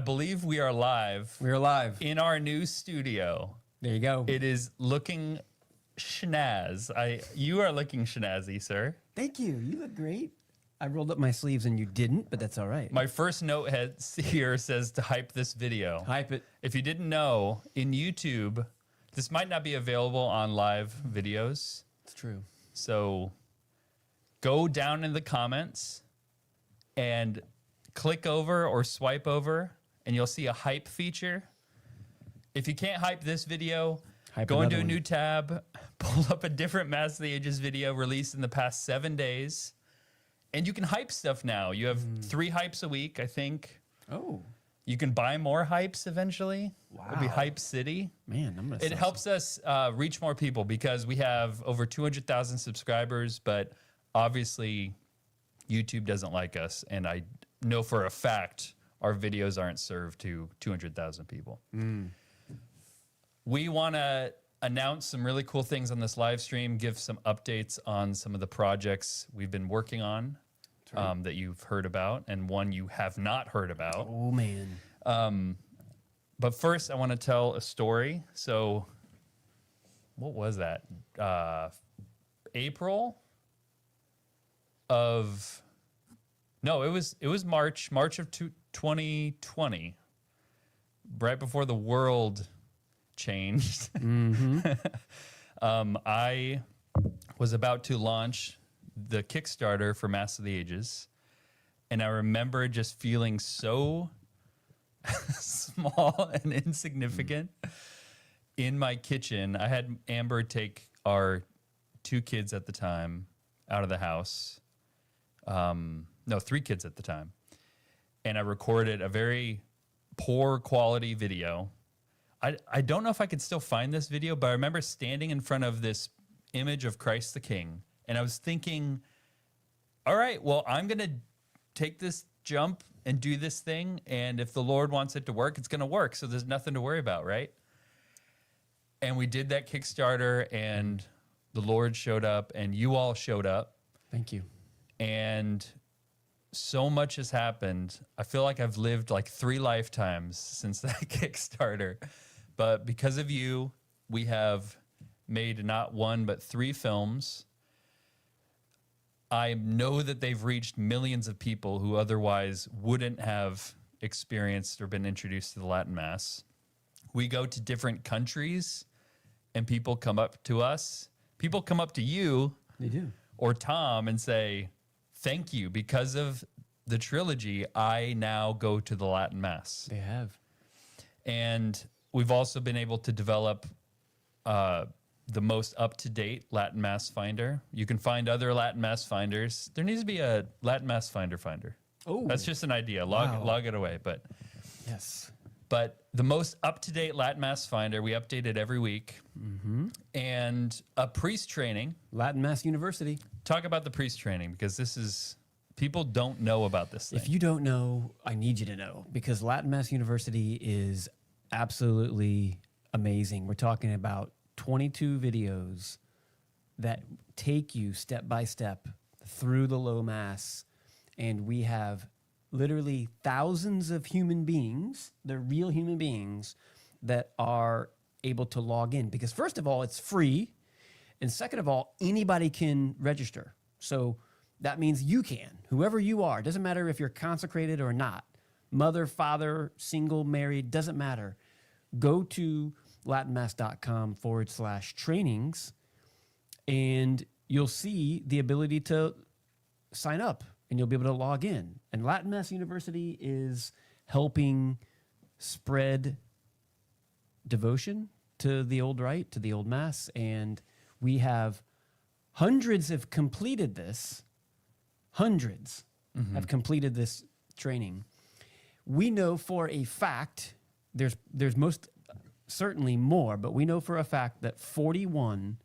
believe we are live. We are live. In our new studio. There you go. It is looking schnaz. You are looking schnazzy, sir. Thank you. You look great. I rolled up my sleeves and you didn't, but that's all right. My first note here says to hype this video. Hype it. If you didn't know, in YouTube, this might not be available on live videos. It's true. So go down in the comments and click over or swipe over, and you'll see a hype feature. If you can't hype this video, go into a new tab, pull up a different Mass of the Ages video released in the past 7 days, and you can hype stuff now. You have 3 hypes a week, I think. Oh. You can buy more hypes eventually. Wow. It'll be Hype City. Man, I'm gonna. It helps us reach more people because we have over 200,000 subscribers, but obviously YouTube doesn't like us, and I know for a fact our videos aren't served to 200,000 people. We want to announce some really cool things on this live stream, give some updates on some of the projects we've been working on that you've heard about, and one you have not heard about. Oh, man. But first, I want to tell a story. So, what was that? April of... No, it was March of 2020, right before the world changed. I was about to launch the Kickstarter for Mass of the Ages, and I remember just feeling so small and insignificant in my kitchen. I had Amber take our 2 kids at the time out of the house. No, 3 kids at the time. And I recorded a very poor quality video. I don't know if I could still find this video, but I remember standing in front of this image of Christ the King, and I was thinking, all right, well, I'm going to take this jump and do this thing, and if the Lord wants it to work, it's going to work, so there's nothing to worry about, right? And we did that Kickstarter, and the Lord showed up, and you all showed up. Thank you. And so much has happened. I feel like I've lived like 3 lifetimes since that Kickstarter. But because of you, we have made not 1, but 3 films. I know that they've reached millions of people who otherwise wouldn't have experienced or been introduced to the Latin Mass. We go to different countries, and people come up to us. People come up to you. They do. Or Tom and say, thank you. Because of the trilogy, I now go to the Latin Mass. They have. And we've also been able to develop the most up-to-date Latin Mass finder. You can find other Latin Mass finders. There needs to be a Latin Mass finder. Oh. That's just an idea. Log it away. But yes. But the most up-to-date Latin Mass finder, we update it every week. And a priest training. Latin Mass University. Talk about the priest training, because this is... People don't know about this thing. If you don't know, I need you to know, because Latin Mass University is absolutely amazing. We're talking about 22 videos that take you step by step through the low Mass, and we have literally thousands of human beings, they're real human beings, that are able to log in. Because first of all, it's free, and second of all, anybody can register. So that means you can, whoever you are. Doesn't matter if you're consecrated or not. Mother, father, single, married, doesn't matter. Go to latinmass.com/trainings, and you'll see the ability to sign up, and you'll be able to log in. And Latin Mass University is helping spread devotion to the old rite, to the old Mass, and we have hundreds have completed this. Hundreds have completed this training. We know for a fact, there's most certainly more, but we know for a fact that 41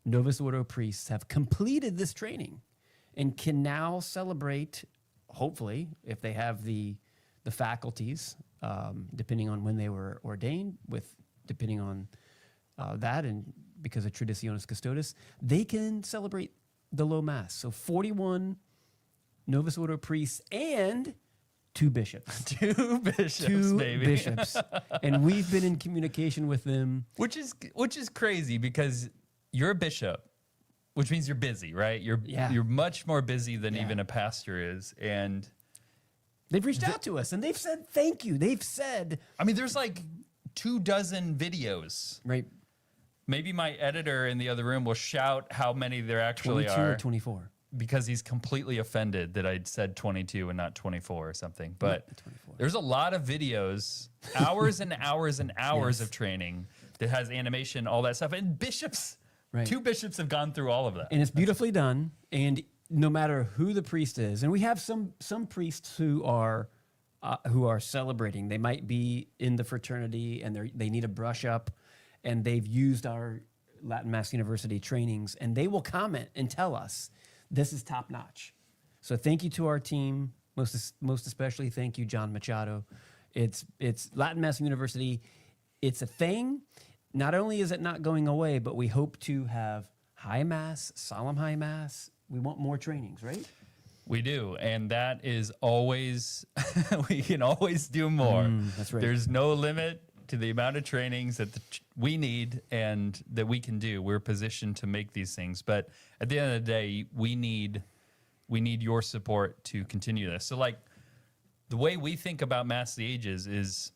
Novus Ordo priests have completed this training and can now celebrate, hopefully, if they have the faculties, depending on when they were ordained, depending on that, and because of Traditionis Custodes, they can celebrate the low Mass. So 41 Novus Ordo priests and 2 bishops. 2 bishops, 2 baby. bishops. And we've been in communication with them. Which is crazy because you're a bishop, which means you're busy, right? You're much more busy than even a pastor is. And they've reached out to us and they've said thank you. They've said, I mean, there's like 24 videos. right, Maybe my editor in the other room will shout how many there actually 22 are. or 24. Because he's completely offended that I said 22 and not 24 or something. But 24. there's a lot of videos, hours and hours and hours Yes. of training that has animation, all that stuff. And bishops, Right. 2 bishops have gone through all of that. And it's beautifully done. And no matter who the priest is, and we have some priests who are celebrating. They might be in the fraternity and they need a brush up, and they've used our Latin Mass University trainings, and they will comment and tell us this is top notch. So thank you to our team. Most especially thank you, John Machado. It's Latin Mass University. It's a thing. Not only is it not going away, but we hope to have high mass, solemn high mass. We want more trainings, right? We do. And that is always, we can always do more. That's right. There's no limit to the amount of trainings that we need and that we can do. We're positioned to make these things. But at the end of the day, we need your support to continue this. So like the way we think about Mass of the Ages is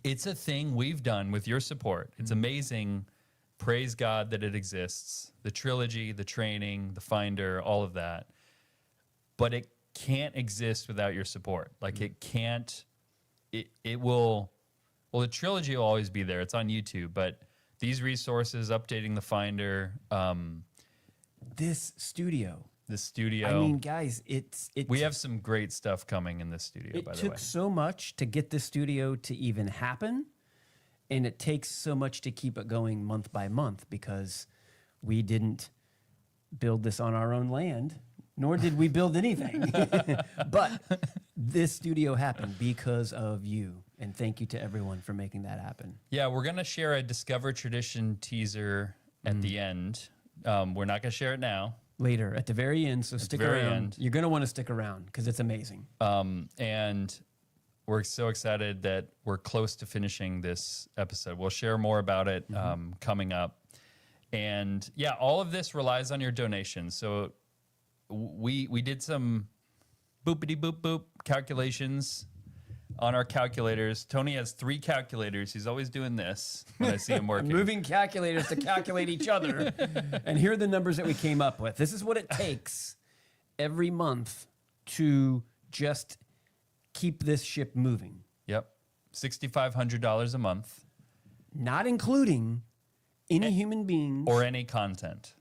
it's a thing we've done with your support. It's amazing. Praise God that it exists. The trilogy, the training, the finder, all of that. But it can't exist without your support. Like it can't, it will, well, the trilogy will always be there. It's on YouTube, but these resources, updating the finder, This studio. the studio. I mean, guys, we have some great stuff coming in this studio, it by the way. took so much to get this studio to even happen, and it takes so much to keep it going month by month because we didn't build this on our own land, nor did we build anything. But this studio happened because of you, and thank you to everyone for making that happen. Yeah, we're going to share a Discover Tradition teaser at the end. We're not going to share it now. Later, at the very end, so stick very around. end. You're going to want to stick around because it's amazing. And we're so excited that we're close to finishing this episode. We'll share more about it coming up. And yeah, all of this relies on your donations. So we did some boopity boop boop calculations on our calculators. Tony has 3 calculators. He's always doing this when I see him working. Moving calculators to calculate each other. And here are the numbers that we came up with. This is what it takes every month to just keep this ship moving. Yep. $6,500 a month. Not including any human beings. Or any content.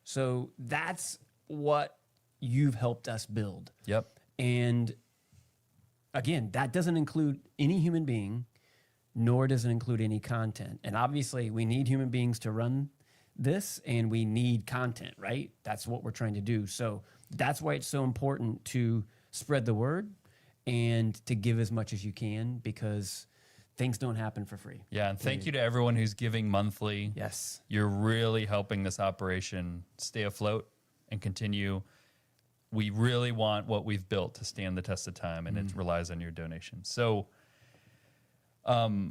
So that's what you've helped us build. Yep. And again, that doesn't include any human being, nor does it include any content. And obviously, we need human beings to run this, and we need content, right? That's what we're trying to do. So that's why it's so important to spread the word and to give as much as you can, because things don't happen for free. Yeah, and thank you to everyone who's giving monthly. Yes. You're really helping this operation stay afloat and continue. We really want what we've built to stand the test of time, and it relies on your donations. So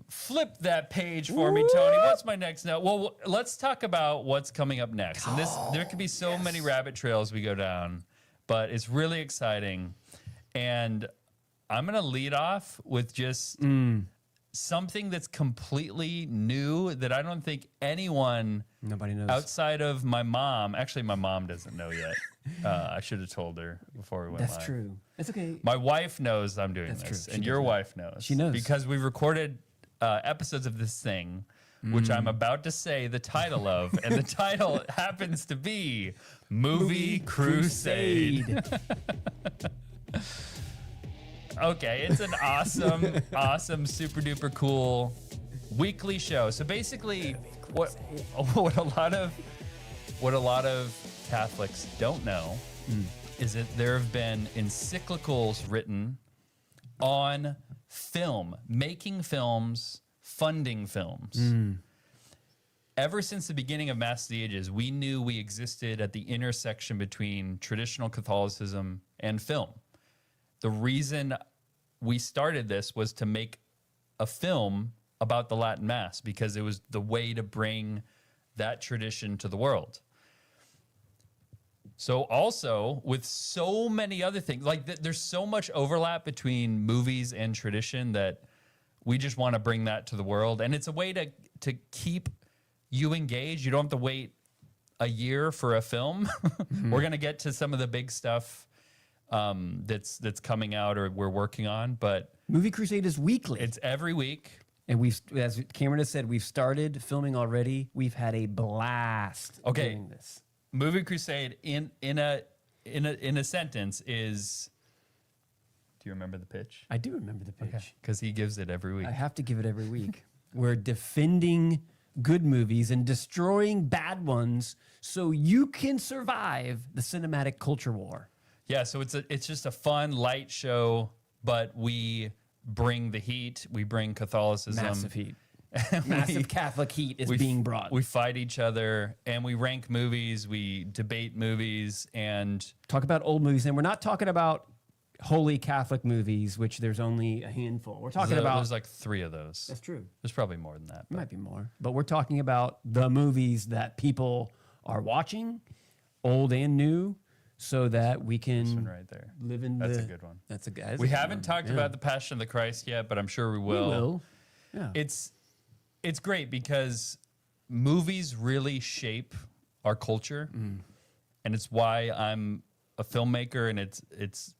flip that page for me, Tony. What's my next note? Well, let's talk about what's coming up next. And there could be so many rabbit trails we go down, but it's really exciting. And I'm going to lead off with just something that's completely new that I don't think anyone Nobody knows. outside of my mom. Actually, my mom doesn't know yet. I should have told her before we went That's live. true. It's okay. My wife knows I'm doing That's this, true. and She your does know. wife knows. She knows. Because we recorded episodes of this thing, which I'm about to say the title of, and the title happens to be Movie Crusade. Okay, it's an awesome, super duper cool weekly show. So basically, what a lot of Catholics don't know is that there have been encyclicals written on film, making films, funding films. Ever since the beginning of Mass of the Ages, we knew we existed at the intersection between traditional Catholicism and film. The reason we started this was to make a film about the Latin Mass because it was the way to bring that tradition to the world. So also with so many other things, like there's so much overlap between movies and tradition that we just want to bring that to the world. And it's a way to keep you engaged. You don't have to wait a year for a film. We're going to get to some of the big stuff that's coming out or we're working on, but Movie Crusade is weekly. it's every week. And we've, as Cameron has said, we've started filming already. We've had a blast doing this. Movie Crusade in a sentence is. Do you remember the pitch? I do remember the pitch. Because he gives it every week. I have to give it every week. We're defending good movies and destroying bad ones so you can survive the cinematic culture war. Yeah, so it's just a fun, light show, but we bring the heat. We bring Catholicism. Massive heat. Massive Catholic heat is being brought. We fight each other, and we rank movies. We debate movies, and talk about old movies. And we're not talking about holy Catholic movies, which there's only a handful. We're talking about... There's like 3 of those. That's true. There's probably more than that. But. Might be more. But we're talking about the movies that people are watching, old and new, so that we can This one right there. live in That's the... a good one. That's a good We haven't talked about the Passion of the Christ yet, but I'm sure we will. We will. Yeah. It's great because movies really shape our culture, and it's why I'm a filmmaker, and it's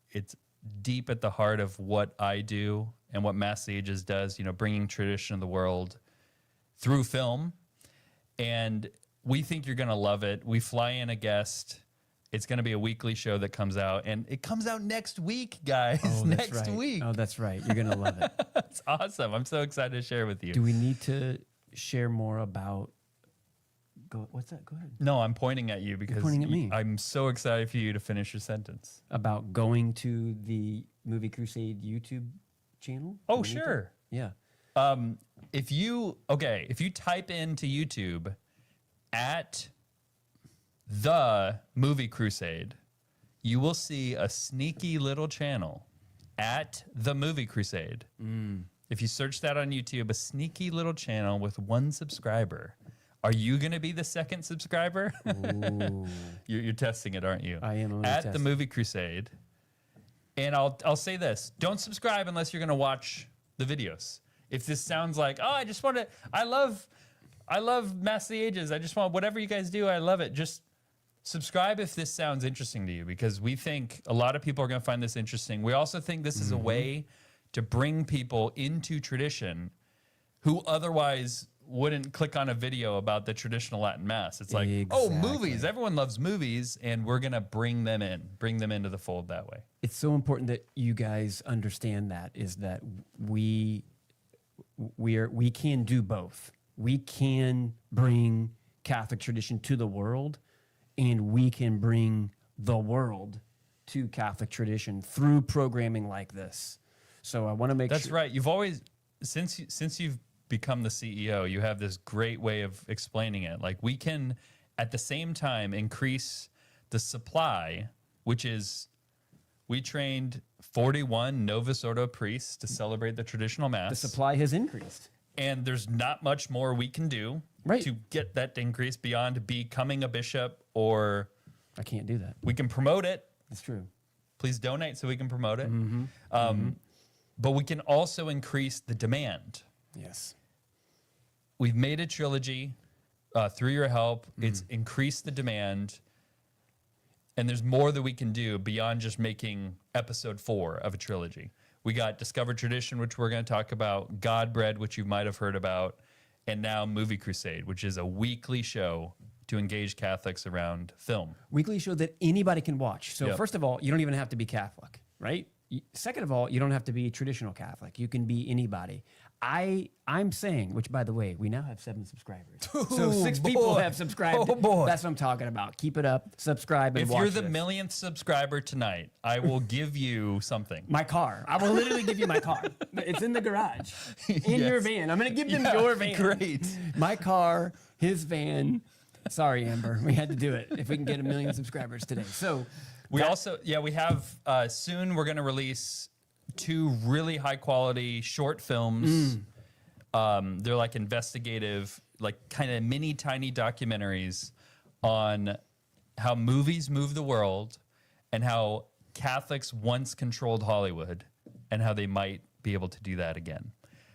deep at the heart of what I do and what Mass Ages does. You know, bringing tradition of the world through film, and we think you're gonna love it. We fly in a guest. It's going to be a weekly show that comes out, and it comes out next week, guys. Oh, that's next right. week. Oh, that's right. You're going to love it. It's awesome. I'm so excited to share with you. Do we need to share more about... What's that? Go ahead. No, I'm pointing at you because pointing at me. I'm so excited for you to finish your sentence. About going to the Movie Crusade YouTube channel? Oh, Do we need to? sure. Yeah. If you type into YouTube at the Movie Crusade, you will see a sneaky little channel at the Movie Crusade. If you search that on YouTube, a sneaky little channel with 1 subscriber. Are you going to be the 2nd subscriber? You're testing it, aren't you? I am. At the Movie Crusade. And I'll say this: don't subscribe unless you're going to watch the videos. If this sounds like, oh, I just want to, I love Mass of the Ages. I just want whatever you guys do. I love it. Just subscribe if this sounds interesting to you, because we think a lot of people are going to find this interesting. We also think this is a way to bring people into tradition who otherwise wouldn't click on a video about the traditional Latin Mass. It's like, oh, movies. Everyone loves movies, and we're going to bring them into the fold that way. It's so important that you guys understand that we can do both. We can bring Catholic tradition to the world, and we can bring the world to Catholic tradition through programming like this. So I want to make That's sure. right. You've always, since you've become the CEO, you have this great way of explaining it. Like, we can, at the same time, increase the supply, which is, we trained 41 Novus Ordo priests to celebrate the traditional Mass. The supply has increased. And there's not much more we can do to get that increase beyond becoming a bishop, or I can't do that. we can promote it. That's true. Please donate so we can promote it. But we can also increase the demand. Yes. We've made a trilogy through your help. It's increased the demand. And there's more that we can do beyond just making episode 4 of a trilogy. We got Discover Tradition, which we're going to talk about, Godbread, which you might have heard about, and now Movie Crusade, which is a weekly show to engage Catholics around film. Weekly show that anybody can watch. So Yep. first of all, you don't even have to be Catholic, right? Second of all, you don't have to be traditional Catholic. You can be anybody. I'm saying, which by the way, we now have 7 subscribers. So 6 people have subscribed. Oh, boy. That's what I'm talking about. Keep it up, subscribe, and If watch you're the this. millionth subscriber tonight, I will give you something. My car. I will literally give you my car. It's in the garage. In your Yes. van. I'm going to give them Yeah, your van. great. My car, his van. Sorry, Amber. We had to do it if we can get 1 million subscribers today. So We also, we have, soon we're going to release 2 really high quality short films. They're like investigative, like kind of mini tiny documentaries on how movies move the world and how Catholics once controlled Hollywood and how they might be able to do that again.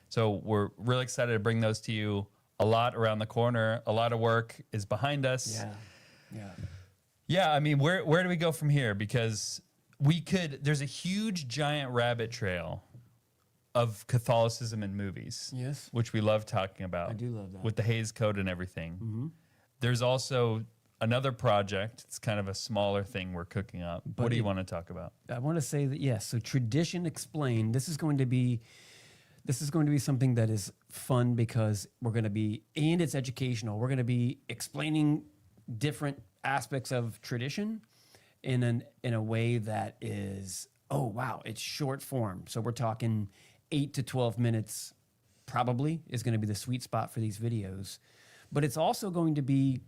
So we're really excited to bring those to you. A lot around the corner, a lot of work is behind us. Yeah, I mean, where do we go from here? Because there's a huge giant rabbit trail of Catholicism in movies. Yes. Which we love talking about. I do love that. With the Hays Code and everything. There's also another project. It's kind of a smaller thing we're cooking up. What do you want to talk about? I want to say that, yes, so Tradition Explained, this is going to be something that is fun because we're going to be, and it's educational. We're going to be explaining different aspects of tradition in a way that is, oh, wow, it's short form. So we're talking 8 to 12 minutes probably is going to be the sweet spot for these videos. But it's also going to be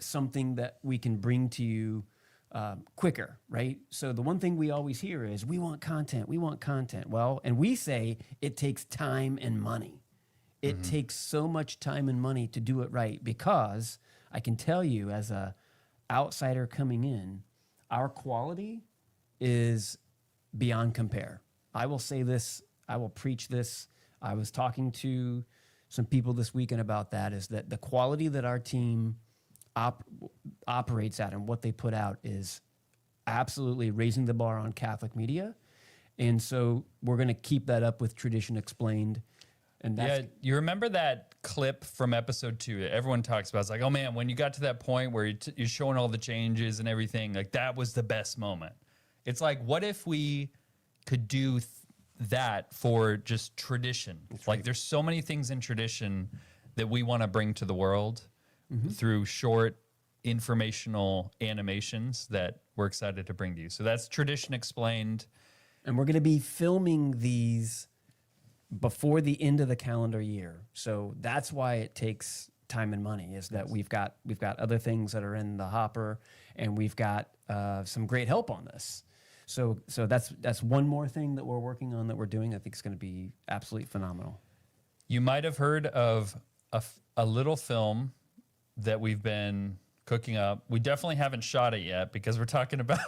something that we can bring to you quicker, right? So the one thing we always hear is we want content. Well, and we say it takes time and money. It takes so much time and money to do it right, because I can tell you as a outsider coming in, our quality is beyond compare. I will say this, I will preach this. I was talking to some people this weekend about that, is that the quality that our team operates at and what they put out is absolutely raising the bar on Catholic media. And so we're going to keep that up with Tradition Explained. And that's, you remember that clip from episode 2 that everyone talks about? It's like, oh man, when you got to that point where you're showing all the changes and everything, like that was the best moment. It's like, what if we could do that for just tradition? Like there's so many things in tradition that we want to bring to the world through short informational animations that we're excited to bring to you. So that's Tradition Explained. And we're going to be filming these before the end of the calendar year. So that's why it takes time and money, is that we've got other things that are in the hopper, and we've got some great help on this. So that's one more thing that we're working on that we're doing. I think it's going to be absolutely phenomenal. You might have heard of a little film that we've been cooking up. We definitely haven't shot it yet because we're talking about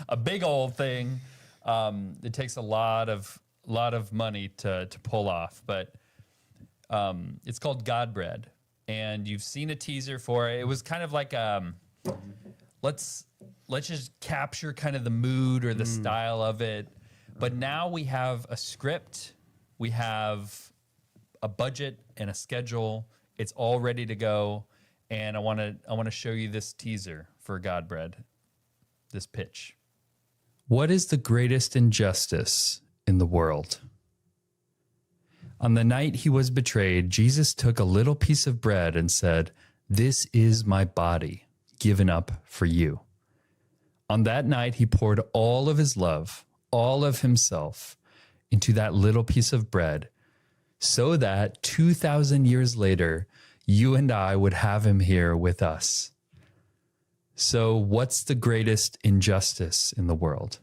a big old thing. It takes a lot of money to pull off, but it's called Godbread, and you've seen a teaser for it. It was kind of like let's just capture kind of the mood or the style of it. But now we have a script, we have a budget and a schedule. It's all ready to go, and I want to show you this teaser for Godbread, this pitch. What is the greatest injustice in the world? On the night he was betrayed, Jesus took a little piece of bread and said, "This is my body, given up for you." On that night, he poured all of his love, all of himself, into that little piece of bread, so that 2,000 years later, you and I would have him here with us. So what's the greatest injustice in the world?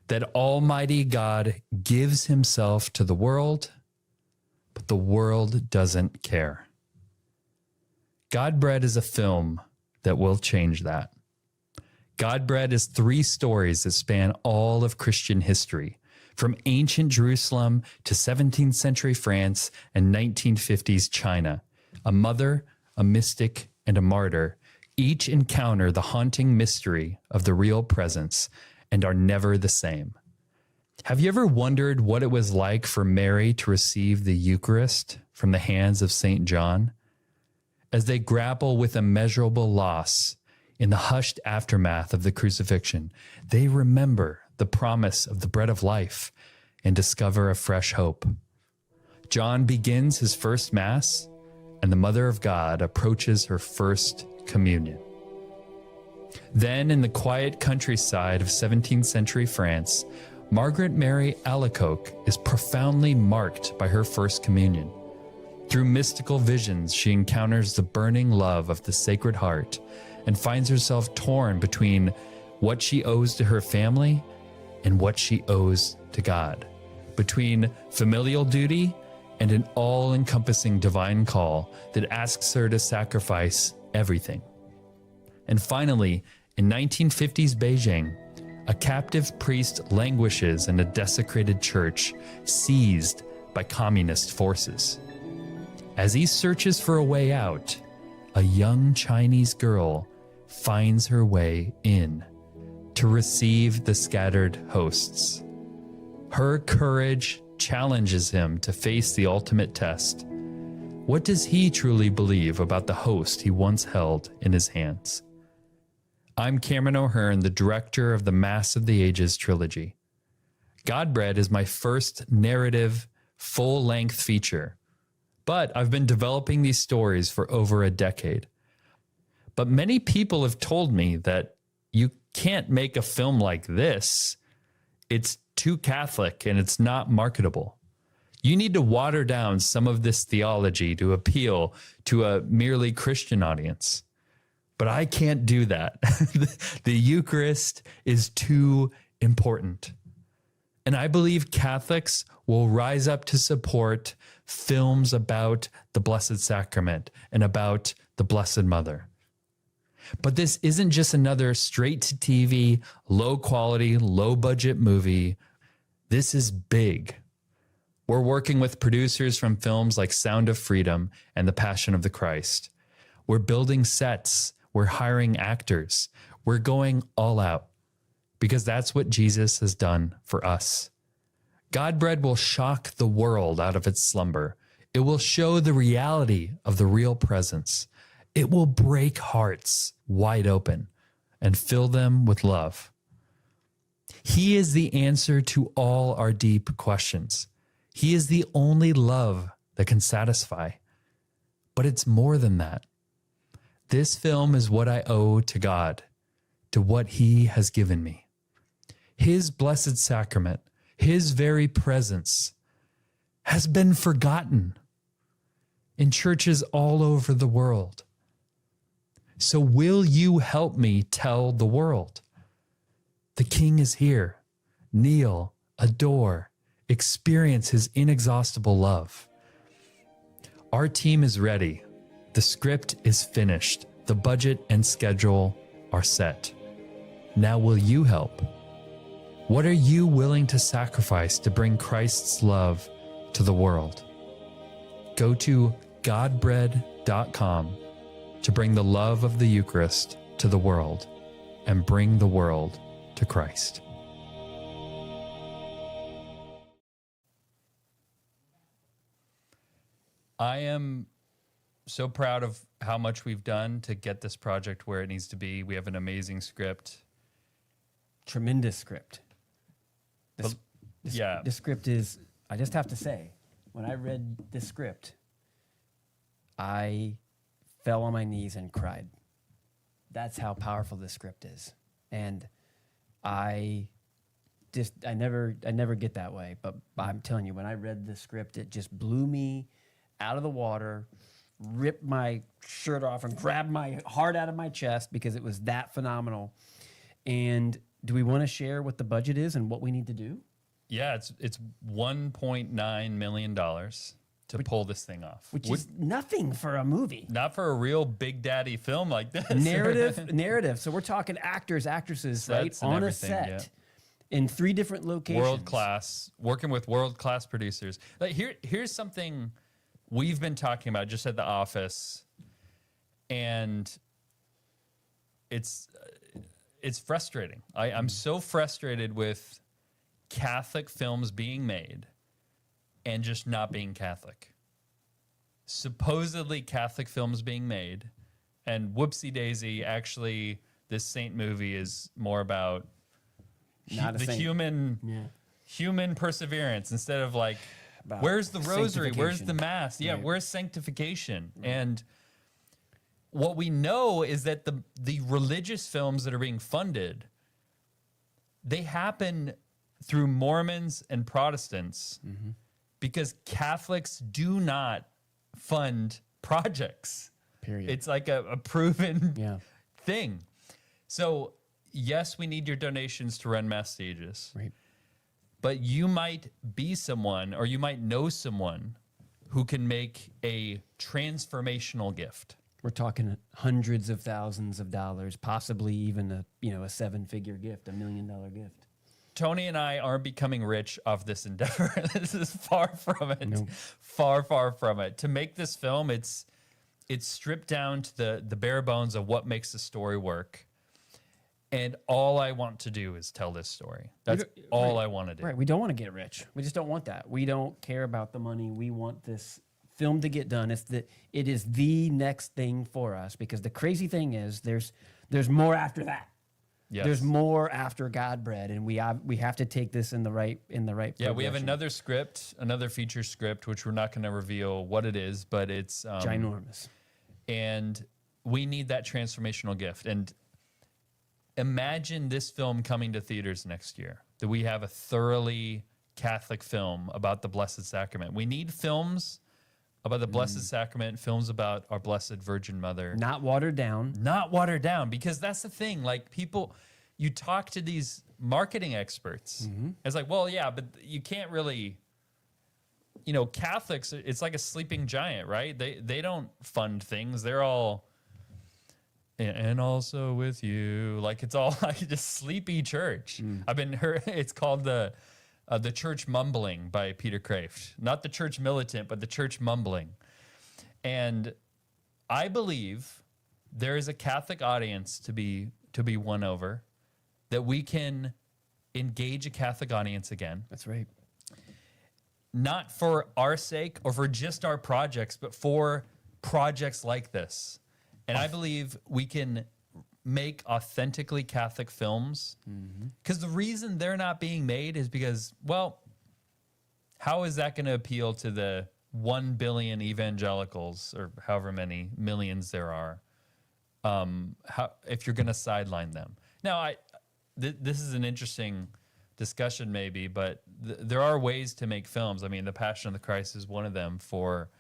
That Almighty God gives himself to the world, but the world doesn't care. Godbread is a film that will change that. Godbread is 3 stories that span all of Christian history, from ancient Jerusalem to 17th century France and 1950s China. A mother, a mystic, and a martyr each encounter the haunting mystery of the real presence and are never the same. Have you ever wondered what it was like for Mary to receive the Eucharist from the hands of St. John? As they grapple with immeasurable loss in the hushed aftermath of the crucifixion, they remember the promise of the bread of life and discover a fresh hope. John begins his first Mass, and the Mother of God approaches her first communion. Then, in the quiet countryside of 17th century France, Margaret Mary Alacoque is profoundly marked by her first communion. Through mystical visions, she encounters the burning love of the Sacred Heart and finds herself torn between what she owes to her family and what she owes to God, between familial duty and an all-encompassing divine call that asks her to sacrifice everything. And finally, in 1950s Beijing, a captive priest languishes in a desecrated church seized by communist forces. As he searches for a way out, a young Chinese girl finds her way in to receive the scattered hosts. Her courage challenges him to face the ultimate test. What does he truly believe about the host he once held in his hands? I'm Cameron O'Hearn, the director of the Mass of the Ages trilogy. Godbread is my first narrative, full-length feature, but I've been developing these stories for over a decade. But many people have told me that you can't make a film like this. It's too Catholic and it's not marketable. You need to water down some of this theology to appeal to a merely Christian audience. But I can't do that. The Eucharist is too important. And I believe Catholics will rise up to support films about the Blessed Sacrament and about the Blessed Mother. But this isn't just another straight-to-TV, low-quality, low-budget movie. This is big. We're working with producers from films like Sound of Freedom and The Passion of the Christ. We're building sets. We're hiring actors. We're going all out because that's what Jesus has done for us. Godbread will shock the world out of its slumber. It will show the reality of the real presence. It will break hearts wide open and fill them with love. He is the answer to all our deep questions. He is the only love that can satisfy. But it's more than that. This film is what I owe to God, to what He has given me. His Blessed Sacrament, His very presence, has been forgotten in churches all over the world. So will you help me tell the world? The King is here. Kneel, adore, experience His inexhaustible love. Our team is ready. The script is finished. The budget and schedule are set. Now will you help? What are you willing to sacrifice to bring Christ's love to the world? Go to godbread.com to bring the love of the Eucharist to the world and bring the world to Christ. I am so proud of how much we've done to get this project where it needs to be. We have an amazing script. Tremendous script. Yeah. The script is, I just have to say, when I read this script, I fell on my knees and cried. That's how powerful this script is. And I never get that way, but I'm telling you, when I read the script, it just blew me out of the water, ripped my shirt off and grabbed my heart out of my chest because it was that phenomenal. And do we want to share what the budget is and what we need to do? Yeah, it's $1.9 million to pull this thing off. Which is nothing for a movie. Not for a real big daddy film like this. Narrative. So we're talking actors, actresses, Sets right? On a everything, set in 3 different locations. World class, working with world class producers. Like here's something we've been talking about just at the office, and it's frustrating. I'm so frustrated with Catholic films being made and just not being Catholic. Supposedly Catholic films being made, and whoopsie daisy, actually this saint movie is more about human perseverance instead of like, where's the rosary? Where's the mass? Yeah, right. Where's sanctification? Right. And what we know is that the religious films that are being funded, they happen through Mormons and Protestants because Catholics do not fund projects. Period. It's like a proven thing. So yes, we need your donations to run mass stages. Right. But you might be someone, or you might know someone who can make a transformational gift. We're talking hundreds of thousands of dollars, possibly even a 7-figure gift, $1 million gift. Tony and I aren't becoming rich off this endeavor. This is far from it. Nope. Far, far from it. To make this film, it's stripped down to the bare bones of what makes the story work. And all I want to do is tell this story. That's all I want to do. Right. We don't want to get rich. We just don't want that. We don't care about the money. We want this film to get done. It is the next thing for us, because the crazy thing is there's more after that. Yes. There's more after Godbread, and we have to take this in the right Yeah, we have another script, another feature script, which we're not going to reveal what it is, but it's ginormous. And we need that transformational gift. And imagine this film coming to theaters next year, that we have a thoroughly Catholic film about the Blessed Sacrament. We need films about the Blessed Sacrament, films about our Blessed Virgin Mother. Not watered down. Not watered down, because that's the thing. Like, people, you talk to these marketing experts. It's like, well, yeah, but you can't really, Catholics, it's like a sleeping giant, right? They don't fund things. They're all, and also with you. Like, it's all like just sleepy church. I've been heard, it's called the Church Mumbling by Peter Kraft. Not the church militant, but the church mumbling. And I believe there is a Catholic audience to be won over, that we can engage a Catholic audience again. That's right. Not for our sake or for just our projects, but for projects like this. And I believe we can make authentically Catholic films, because the reason they're not being made is because, well, how is that going to appeal to the 1 billion evangelicals, or however many millions there are, if you're going to sideline them? Now, this is an interesting discussion maybe, but there are ways to make films. I mean, The Passion of the Christ is one of them for,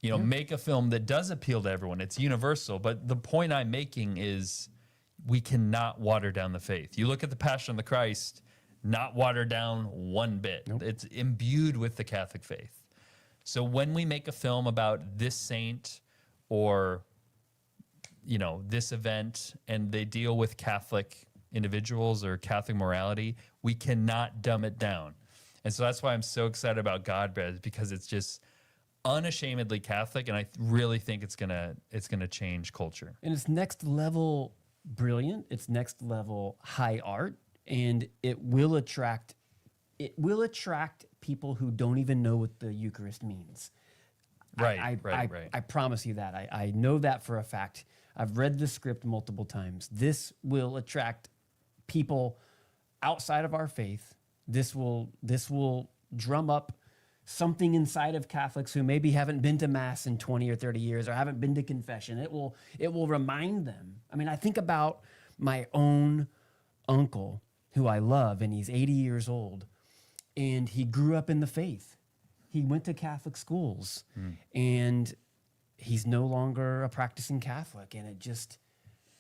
make a film that does appeal to everyone. It's universal. But the point I'm making is we cannot water down the faith. You look at The Passion of the Christ, not watered down one bit. Nope. It's imbued with the Catholic faith. So when we make a film about this saint or, this event, and they deal with Catholic individuals or Catholic morality, we cannot dumb it down. And so that's why I'm so excited about Godbread, because it's just unashamedly Catholic, and I really think it's gonna change culture. And it's next level brilliant. It's next level high art, and it will attract people who don't even know what the Eucharist means. Right. I promise you that. I know that for a fact. I've read the script multiple times. This will attract people outside of our faith. This will drum up something inside of Catholics who maybe haven't been to Mass in 20 or 30 years, or haven't been to confession. It will remind them. I mean, I think about my own uncle, who I love, and he's 80 years old, and he grew up in the faith. He went to Catholic schools, and he's no longer a practicing Catholic, and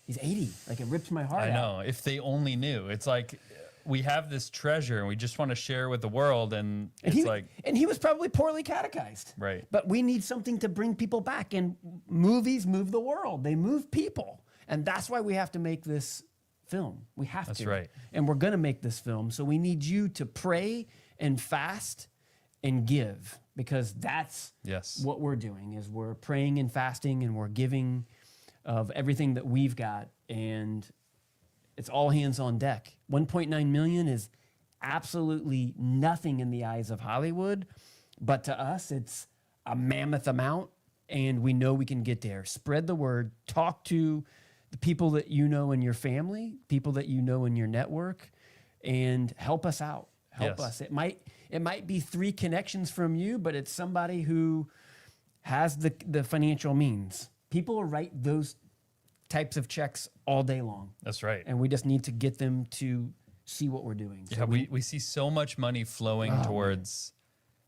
he's 80. Like, it rips my heart out. I know. If they only knew. It's like, we have this treasure and we just want to share with the world, and he was probably poorly catechized. Right. But we need something to bring people back, and movies move the world. They move people. And that's why we have to make this film. We have to. That's right. And we're going to make this film. So we need you to pray and fast and give, because that's what we're doing, is we're praying and fasting, and we're giving of everything that we've got, and it's all hands on deck. 1.9 million is absolutely nothing in the eyes of Hollywood, but to us, it's a mammoth amount, and we know we can get there. Spread the word. Talk to the people that you know in your family, people that you know in your network, and help us out. Help us. It might be 3 connections from you, but it's somebody who has the financial means. People will write those types of checks all day long. That's right. And we just need to get them to see what we're doing. So we see so much money flowing towards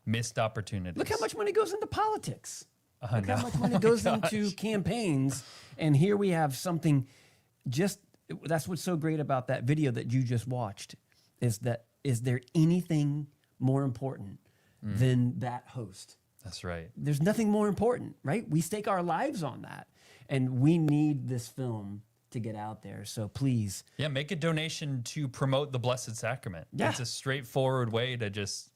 missed opportunities. Look how much money goes into politics. Look how much money goes into campaigns. And here we have something just that's what's so great about that video that you just watched is there anything more important than that host? That's right. There's nothing more important, right? We stake our lives on that, and we need this film to get out there. So please, Yeah, make a donation to promote the Blessed Sacrament. Yeah. It's a straightforward way to just,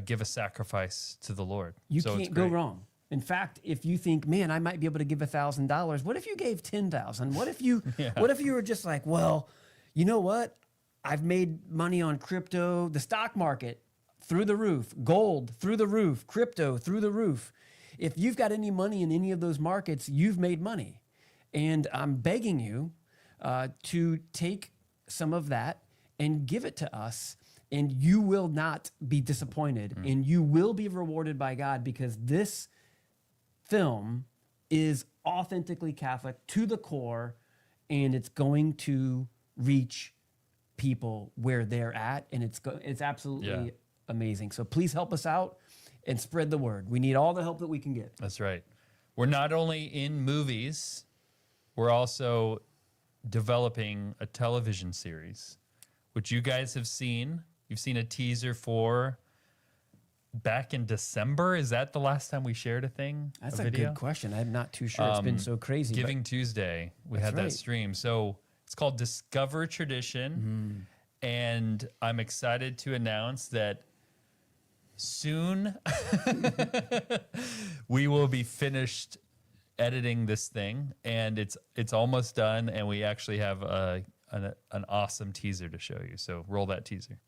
give a sacrifice to the Lord. you So it's can't go great. wrong. In fact, if you think, man, I might be able to give $1,000, what if you gave 10,000? What if you, what if you were just like, well, you know what? I've made money on crypto, the stock market through the roof, gold through the roof, crypto through the roof. If you've got any money in any of those markets, you've made money. And I'm begging you to take some of that and give it to us, and you will not be disappointed, and you will be rewarded by God, because this film is authentically Catholic to the core, and it's going to reach people where they're at, and it's absolutely amazing. So please help us out and spread the word. We need all the help that we can get. That's right. We're not only in movies, we're also developing a television series, which you guys have seen. You've seen a teaser for back in December. Is that the last time we shared a thing? That's a video? good question. I'm not too sure. It's been so crazy. but- Giving Tuesday, we That's had that right. stream. So it's called Discover Tradition. And I'm excited to announce that soon we will be finished editing this thing, and it's almost done, and we actually have an awesome teaser to show you. So roll that teaser.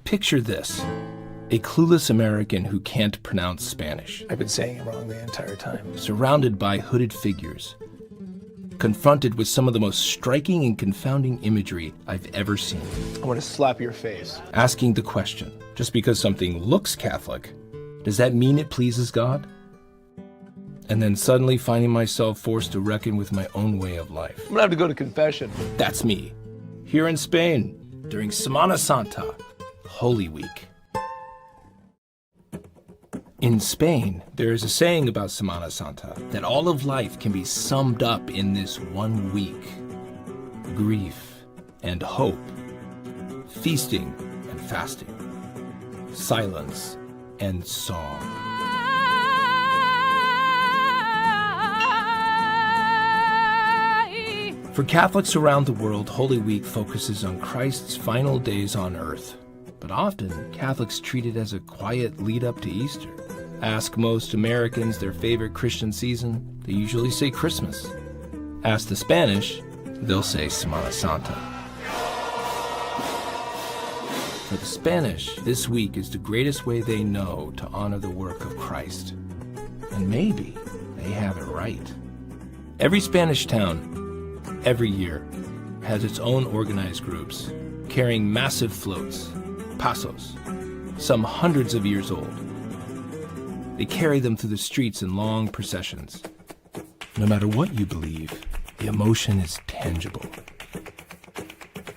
Picture this: a clueless American who can't pronounce Spanish, I've been saying it wrong the entire time. surrounded by hooded figures, confronted with some of the most striking and confounding imagery I've ever seen, I want to slap your face. asking the question, just because something looks Catholic, does that mean it pleases God? And then suddenly finding myself forced to reckon with my own way of life. I'm gonna have to go to confession. That's me, here in Spain, during Semana Santa, Holy Week. In Spain, there is a saying about Semana Santa that all of life can be summed up in this 1 week. Grief and hope, feasting and fasting, silence and song. For Catholics around the world, Holy Week focuses on Christ's final days on earth. But often, Catholics treat it as a quiet lead-up to Easter. Ask most Americans their favorite Christian season, they usually say Christmas. Ask the Spanish, they'll say Semana Santa. For the Spanish, this week is the greatest way they know to honor the work of Christ. And maybe they have it right. Every Spanish town, every year, has its own organized groups, carrying massive floats, pasos, some hundreds of years old. They carry them through the streets in long processions. No matter what you believe, the emotion is tangible.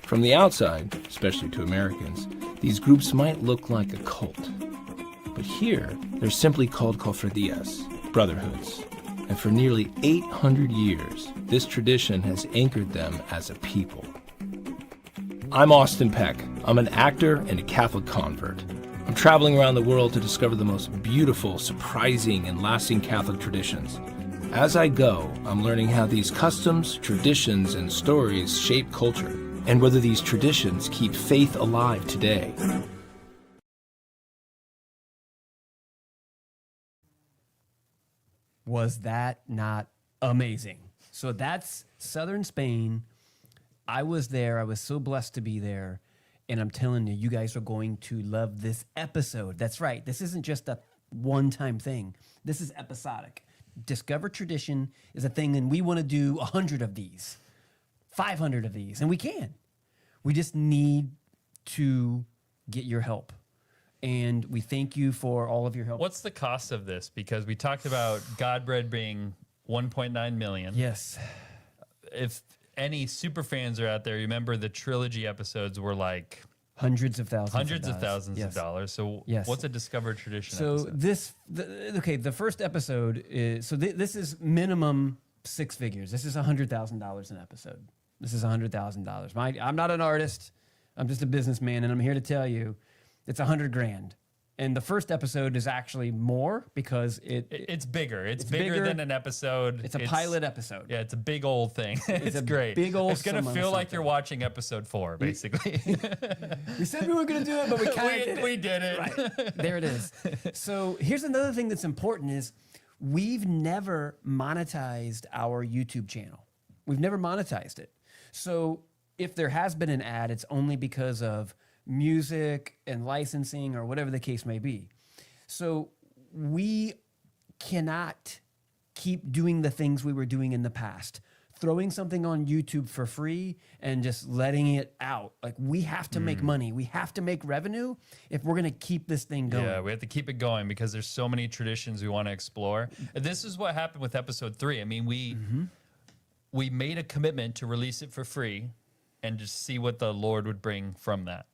From the outside, especially to Americans, these groups might look like a cult. But here, they're simply called cofradías, brotherhoods. And for nearly 800 years, this tradition has anchored them as a people. I'm Austin Peck. I'm an actor and a Catholic convert. I'm traveling around the world to discover the most beautiful, surprising, and lasting Catholic traditions. As I go, I'm learning how these customs, traditions, and stories shape culture, and whether these traditions keep faith alive today. Was that not amazing? So that's southern Spain. I was there. I was so blessed to be there. And I'm telling you, you guys are going to love this episode. That's right. This isn't just a one-time thing. This is episodic. Discover Tradition is a thing, and we want to do 100 of these, 500 of these, and we can. We just need to get your help. And we thank you for all of your help. What's the cost of this? Because we talked about Godbread being 1.9 million. Yes. If any super fans are out there, remember the trilogy episodes were like Hundreds of thousands. hundreds of thousands Yes. of dollars. So Yes. what's a Discover Tradition So episode? the first episode is, this is minimum 6 figures. This is $100,000 an episode. This is $100,000. I'm not an artist. I'm just a businessman, and I'm here to tell you, it's $100,000. And the first episode is actually more because it's bigger. It's bigger than an episode. It's a pilot episode. Yeah, it's a big old thing. It's great. Big old. It's gonna feel like you're watching episode 4, basically. We said we were gonna do it, but we kind of did it. We did it. Right. There it is. So here's another thing that's important is we've never monetized our YouTube channel. We've never monetized it. So if there has been an ad, it's only because of music and licensing or whatever the case may be. So we cannot keep doing the things we were doing in the past, throwing something on YouTube for free and just letting it out. Like, we have to make money. We have to make revenue if we're going to keep this thing going. Yeah, we have to keep it going because there's so many traditions we want to explore. This is what happened with episode 3. I mean, we made a commitment to release it for free and just see what the Lord would bring from that.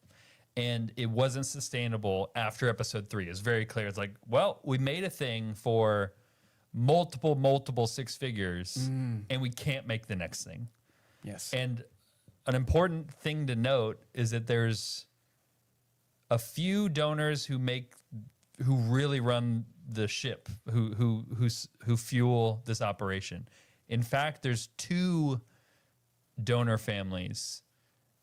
And it wasn't sustainable after episode 3. It's very clear. It's like, well, we made a thing for multiple 6 figures, and we can't make the next thing. Yes. And an important thing to note is that there's a few donors who really run the ship, who fuel this operation. In fact, there's 2 donor families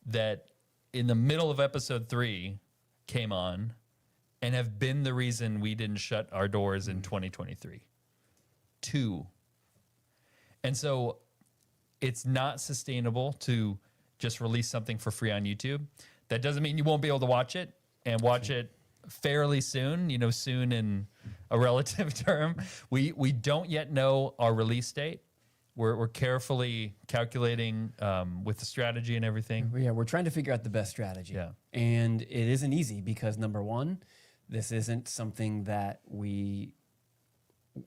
that in the middle of episode 3 came on and have been the reason we didn't shut our doors in 2023. 2. And so it's not sustainable to just release something for free on YouTube. That doesn't mean you won't be able to watch it and watch it fairly soon, soon in a relative term. We don't yet know our release date. We're carefully calculating with the strategy and everything. Yeah, we're trying to figure out the best strategy. Yeah. And it isn't easy because, number one, this isn't something that we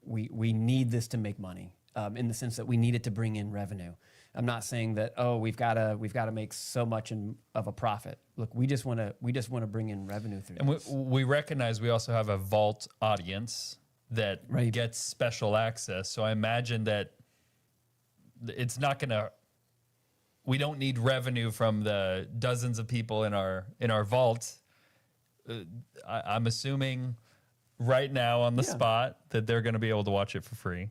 need this to make money, in the sense that we need it to bring in revenue. I'm not saying that, we've got to make so much of a profit. Look, we just want to bring in revenue through this. And we recognize we also have a vault audience that gets special access. So I imagine that it's not going to, we don't need revenue from the dozens of people in our vault. I'm assuming right now on the spot that they're going to be able to watch it for free.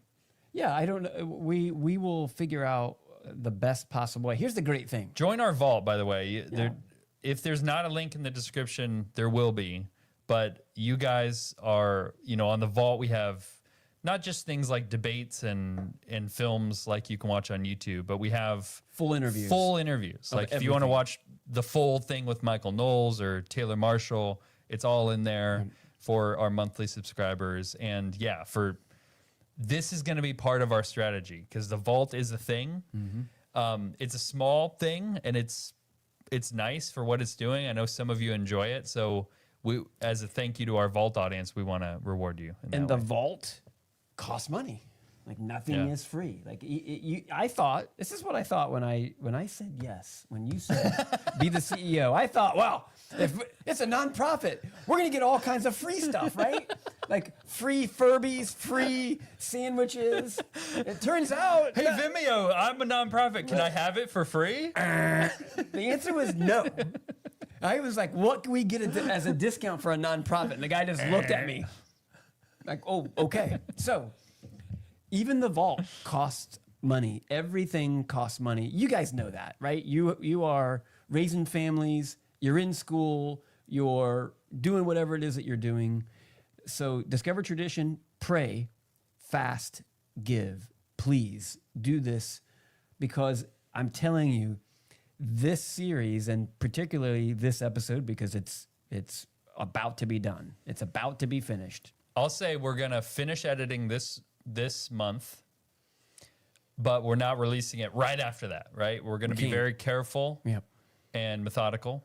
Yeah, I don't know. We will figure out the best possible way. Here's the great thing. Join our vault, by the way. If there's not a link in the description, there will be. But you guys are, on the vault, we have not just things like debates and films like you can watch on YouTube, but we have full interviews. Like if you want to watch the full thing with Michael Knowles or Taylor Marshall, it's all in there for our monthly subscribers. And yeah, this is going to be part of our strategy because the vault is a thing. It's a small thing and it's nice for what it's doing. I know some of you enjoy it. So we, as a thank you to our vault audience, we want to reward you. And the vault costs money. Like, nothing is free. Like, I thought, this is what I thought when I said yes, when you said be the CEO. I thought, well, if it's a nonprofit, we're going to get all kinds of free stuff, right? Like free Furbies, free sandwiches. It turns out, hey, Vimeo, I'm a nonprofit. Can I have it for free? The answer was no. I was like, what can we get as a discount for a nonprofit? And the guy just looked at me like, oh, okay. So even the vault costs money. Everything costs money. You guys know that, right? You are raising families. You're in school. You're doing whatever it is that you're doing. So discover tradition, pray, fast, give. Please do this, because I'm telling you, this series, and particularly this episode, because it's about to be done. It's about to be finished. I'll say we're going to finish editing this month, but we're not releasing it right after that, right? We're going to be very careful and methodical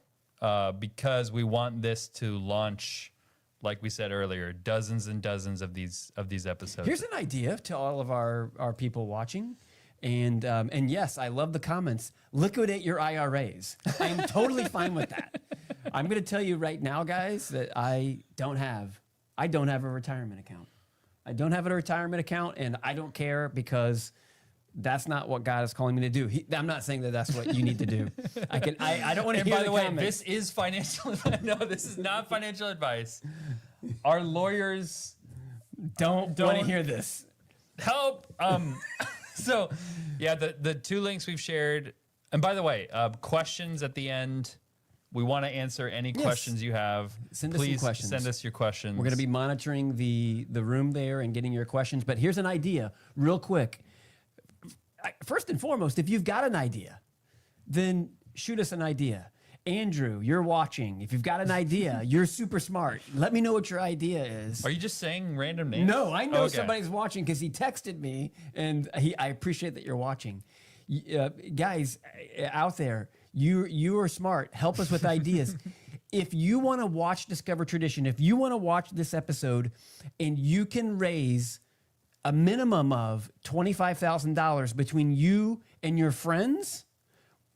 because we want this to launch, like we said earlier, dozens and dozens of these episodes. Here's an idea to all of our people watching. And yes, I love the comments. Liquidate your IRAs. I'm totally fine with that. I'm going to tell you right now, guys, that I don't have a retirement account. I don't have a retirement account, and I don't care, because That's not what God is calling me to do. I'm not saying that that's what you need to do. I don't want to And hear by the way, comments. this is financial advice. No, this is not financial advice. Our lawyers don't want to hear this. help. So, yeah, the two links we've shared. And by the way, questions at the end. We want to answer any questions you have. Send us some Please questions. send us your questions. We're going to be monitoring the room there and getting your questions. But here's an idea, real quick. First and foremost, if you've got an idea, then shoot us an idea. Andrew, you're watching. If you've got an idea, you're super smart. Let me know what your idea is. Are you just saying random names? No, I know Okay. somebody's watching because he texted me, and I appreciate that you're watching. Guys out there, you are smart. Help us with ideas. If you want to watch Discover Tradition, if you want to watch this episode, and you can raise a minimum of $25,000 between you and your friends,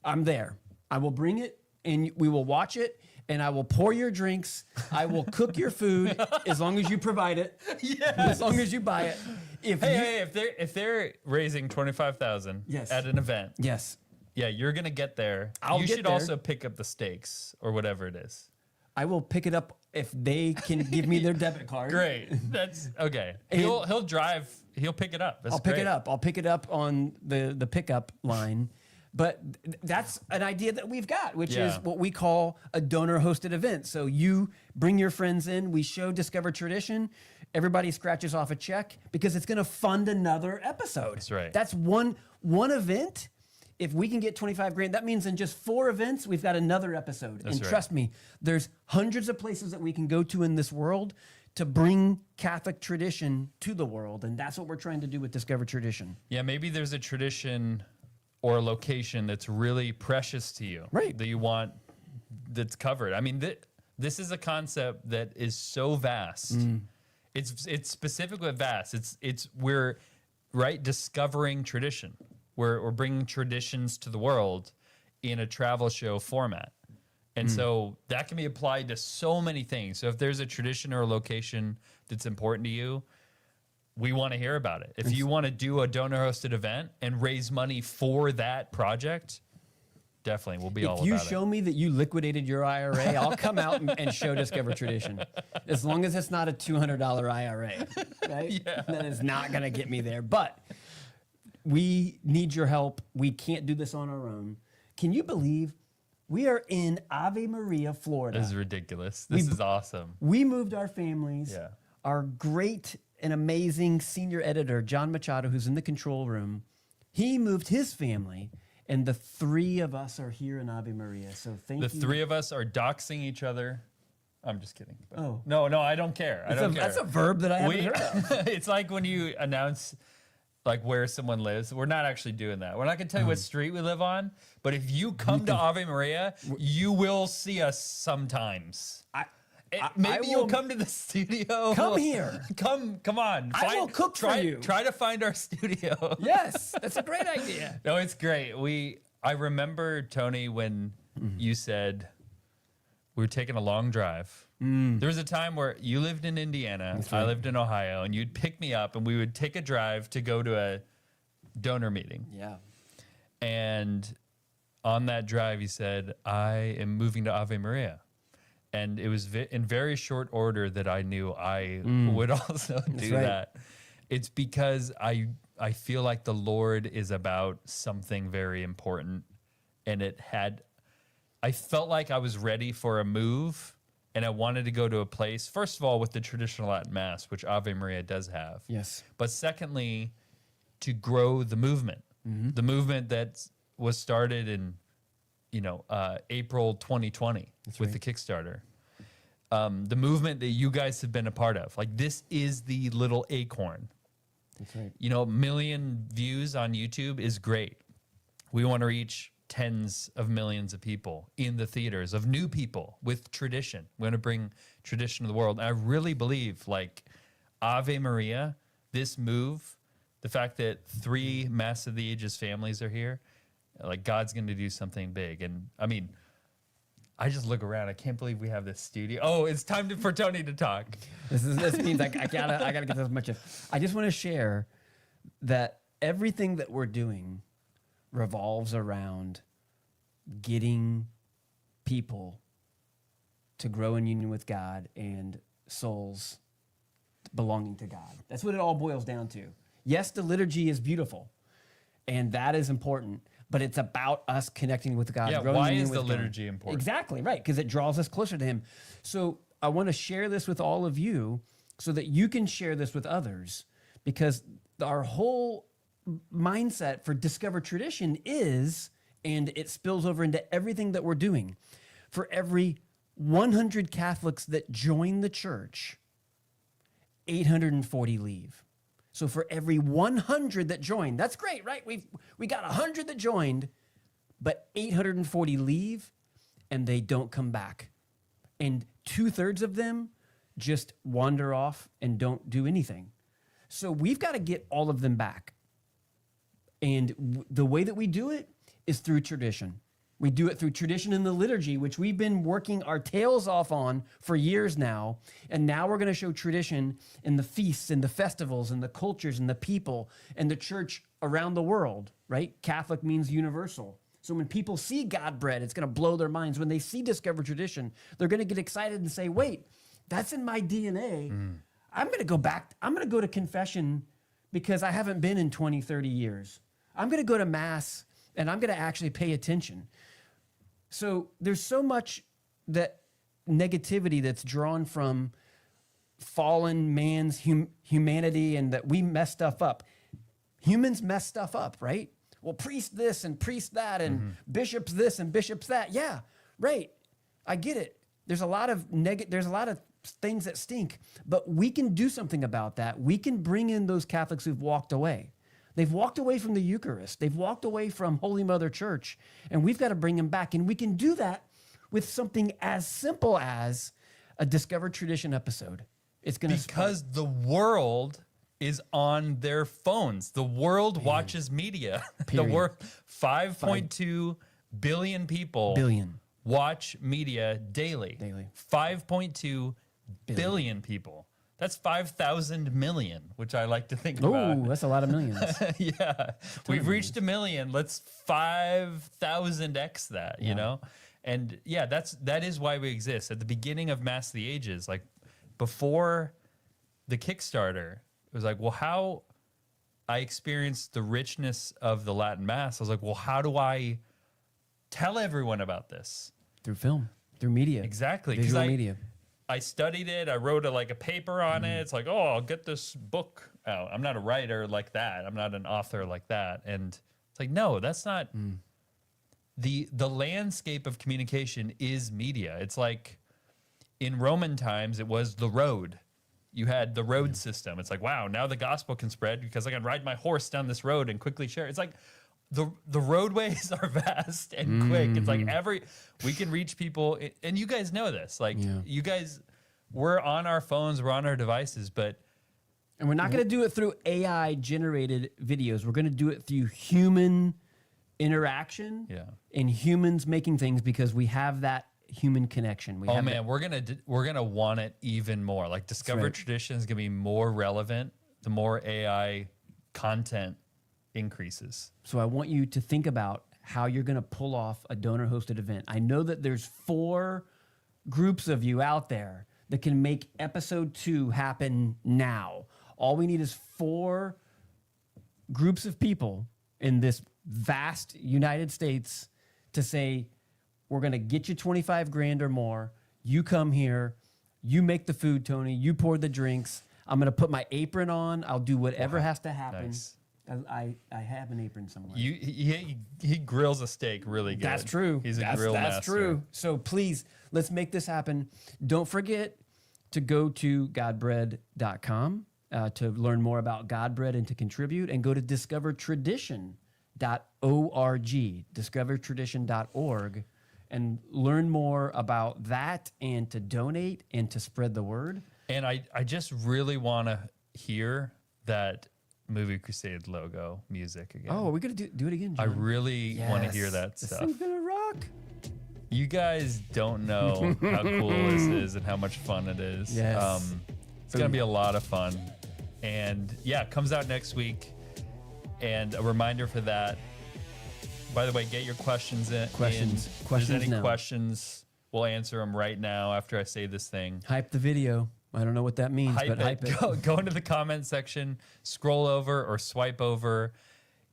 I'm there. I will bring it, and we will watch it, and I will pour your drinks. I will cook your food as long as you provide it. Yes. As long as you buy it. If they're raising 25,000 Yes. at an event, Yes. yeah, you're gonna get there. I'll you get should there. also pick up the steaks or whatever it is. I will pick it up if they can give me their debit card. Great. That's okay. He'll drive. He'll pick it up. That's I'll pick great. it up. I'll pick it up on the pickup line. But that's an idea that we've got, which is what we call a donor-hosted event. So you bring your friends in. We show Discover Tradition. Everybody scratches off a check because it's going to fund another episode. That's right. That's one event. If we can get 25 grand, that means in just 4 events, we've got another episode. That's and right. trust me, there's hundreds of places that we can go to in this world to bring Catholic tradition to the world. And that's what we're trying to do with Discover Tradition. Yeah, maybe there's a tradition or a location that's really precious to you, Right. that you want that's covered. I mean, this is a concept that is so vast. It's specifically vast. We're discovering tradition. We're bringing traditions to the world in a travel show format. And so that can be applied to so many things. So if there's a tradition or a location that's important to you, we want to hear about it. If you want to do a donor-hosted event and raise money for that project, definitely, we'll be all If about you it. show me that you liquidated your IRA, I'll come out and show Discover Tradition. As long as it's not a $200 IRA, right? Yeah. That is not going to get me there. But we need your help. We can't do this on our own. Can you believe we are in Ave Maria, Florida? This is ridiculous. This is awesome. We moved our families. Yeah. Our great and amazing senior editor, John Machado, who's in the control room, he moved his family, and the 3 of us are here in Ave Maria. So thank The you. 3 of us are doxing each other. I'm just kidding. But Oh. No, I don't care. I don't care. That's a verb that I haven't heard of. It's like when you announce like where someone lives. We're not actually doing that. We're not going to tell you what street we live on, but if you come to Ave Maria, you will see us sometimes. Maybe you'll will- come to the studio. Come here. Come on. I will cook for you. Try to find our studio. Yes, that's a great idea. No, it's great. I remember, Tony, when you said we were taking a long drive. There was a time where you lived in Indiana, I lived in Ohio, and you'd pick me up and we would take a drive to go to a donor meeting. Yeah. And on that drive, you said, I am moving to Ave Maria. And it was in very short order that I knew I would also do right. that. It's because I feel like the Lord is about something very important. And I felt like I was ready for a move. And I wanted to go to a place, first of all, with the traditional Latin Mass, which Ave Maria does have. Yes. But secondly, to grow the movement. The movement that was started in April 2020 with the Kickstarter. The movement that you guys have been a part of. Like, this is the little acorn. That's right. 1 million views on YouTube is great. We want to reach tens of millions of people in the theaters, of new people with tradition. We want to bring tradition to the world. And I really believe, like, Ave Maria, this move, the fact that 3 Mass of the Ages families are here, like, God's going to do something big. And I mean, I just look around. I can't believe we have this studio. Oh, it's time for Tony to talk. This means I gotta get this much of. I just want to share that everything that we're doing revolves around getting people to grow in union with God and souls belonging to God. That's what it all boils down to. Yes, the liturgy is beautiful, and that is important, but it's about us connecting with God. Yeah, growing why in union is the with God. liturgy important? Exactly, right, because it draws us closer to him. So I want to share this with all of you so that you can share this with others, because our whole mindset for Discover Tradition is, and it spills over into everything that we're doing, for every 100 Catholics that join the church, 840 leave. So for every 100 that joined, that's great, right? We got 100 that joined, but 840 leave and they don't come back. And 2/3 of them just wander off and don't do anything. So we've got to get all of them back. And the way that we do it is through tradition. We do it through tradition in the liturgy, which we've been working our tails off on for years now. And now we're going to show tradition in the feasts and the festivals and the cultures and the people and the church around the world, right? Catholic means universal. So when people see Godbread, it's going to blow their minds. When they see Discover Tradition, they're going to get excited and say, wait, that's in my DNA. I'm going to go back. I'm going to go to confession because I haven't been in 20, 30 years. I'm going to go to Mass and I'm going to actually pay attention. So there's so much that negativity that's drawn from fallen man's humanity and that we mess stuff up. Humans mess stuff up, right? Well, priest this and priest that and bishops this and bishops that. Yeah, right. I get it. There's a lot of things that stink, but we can do something about that. We can bring in those Catholics who've walked away. They've walked away from the Eucharist. They've walked away from Holy Mother Church, and we've got to bring them back. And we can do that with something as simple as a Discover Tradition episode. It's going to because the world is on their phones. The world watches media. The world, 5.2 billion people watch media daily. 5.2 billion people. That's 5,000 million, which I like to think about. Oh, that's a lot of millions. Yeah. We've reached 1 million. Let's 5,000x that, you know? And yeah, that is why we exist. At the beginning of Mass of the Ages, like before the Kickstarter, it was like, well, how I experienced the richness of the Latin Mass. I was like, well, how do I tell everyone about this? Through film, through media. Exactly. Visual media. I studied it. I wrote a paper on it. It's like, oh, I'll get this book out. I'm not a writer like that. I'm not an author like that. And it's like, no, that's not the landscape of communication is media. It's like in Roman times, it was the road. You had the road system. It's like, wow, now the gospel can spread because I can ride my horse down this road and quickly share. It's like the roadways are vast and quick. It's like we can reach people, and you guys know this. Like you guys, we're on our phones, we're on our devices, and we're not going to do it through AI generated videos. We're going to do it through human interaction and humans making things because we have that human connection. We're gonna want it even more. Like Discover Tradition is gonna be more relevant the more AI content increases. So I want you to think about how you're going to pull off a donor-hosted event. I know that there's 4 groups of you out there that can make episode 2 happen now. All we need is 4 groups of people in this vast United States to say, we're going to get you 25 grand or more. You come here, you make the food, Tony, you pour the drinks. I'm going to put my apron on. I'll do whatever has to happen. Nice. I have an apron somewhere. He grills a steak really good. That's true. He's a grill master. That's true. So please, let's make this happen. Don't forget to go to godbread.com to learn more about Godbread and to contribute, and go to discovertradition.org, discovertradition.org, and learn more about that and to donate and to spread the word. And I just really want to hear that Movie Crusade logo music again. Oh, we're going to do it again, John. I really want to hear that This stuff. thing's going to rock. You guys don't know how cool this is and how much fun it is. Yes. It's going to be a lot of fun. And yeah, it comes out next week. And a reminder for that. By the way, get your questions in. Questions. If Questions there's any now. questions, we'll answer them right now after I say this thing. Hype the video. I don't know what that means, but hype it. Go into the comment section, scroll over or swipe over.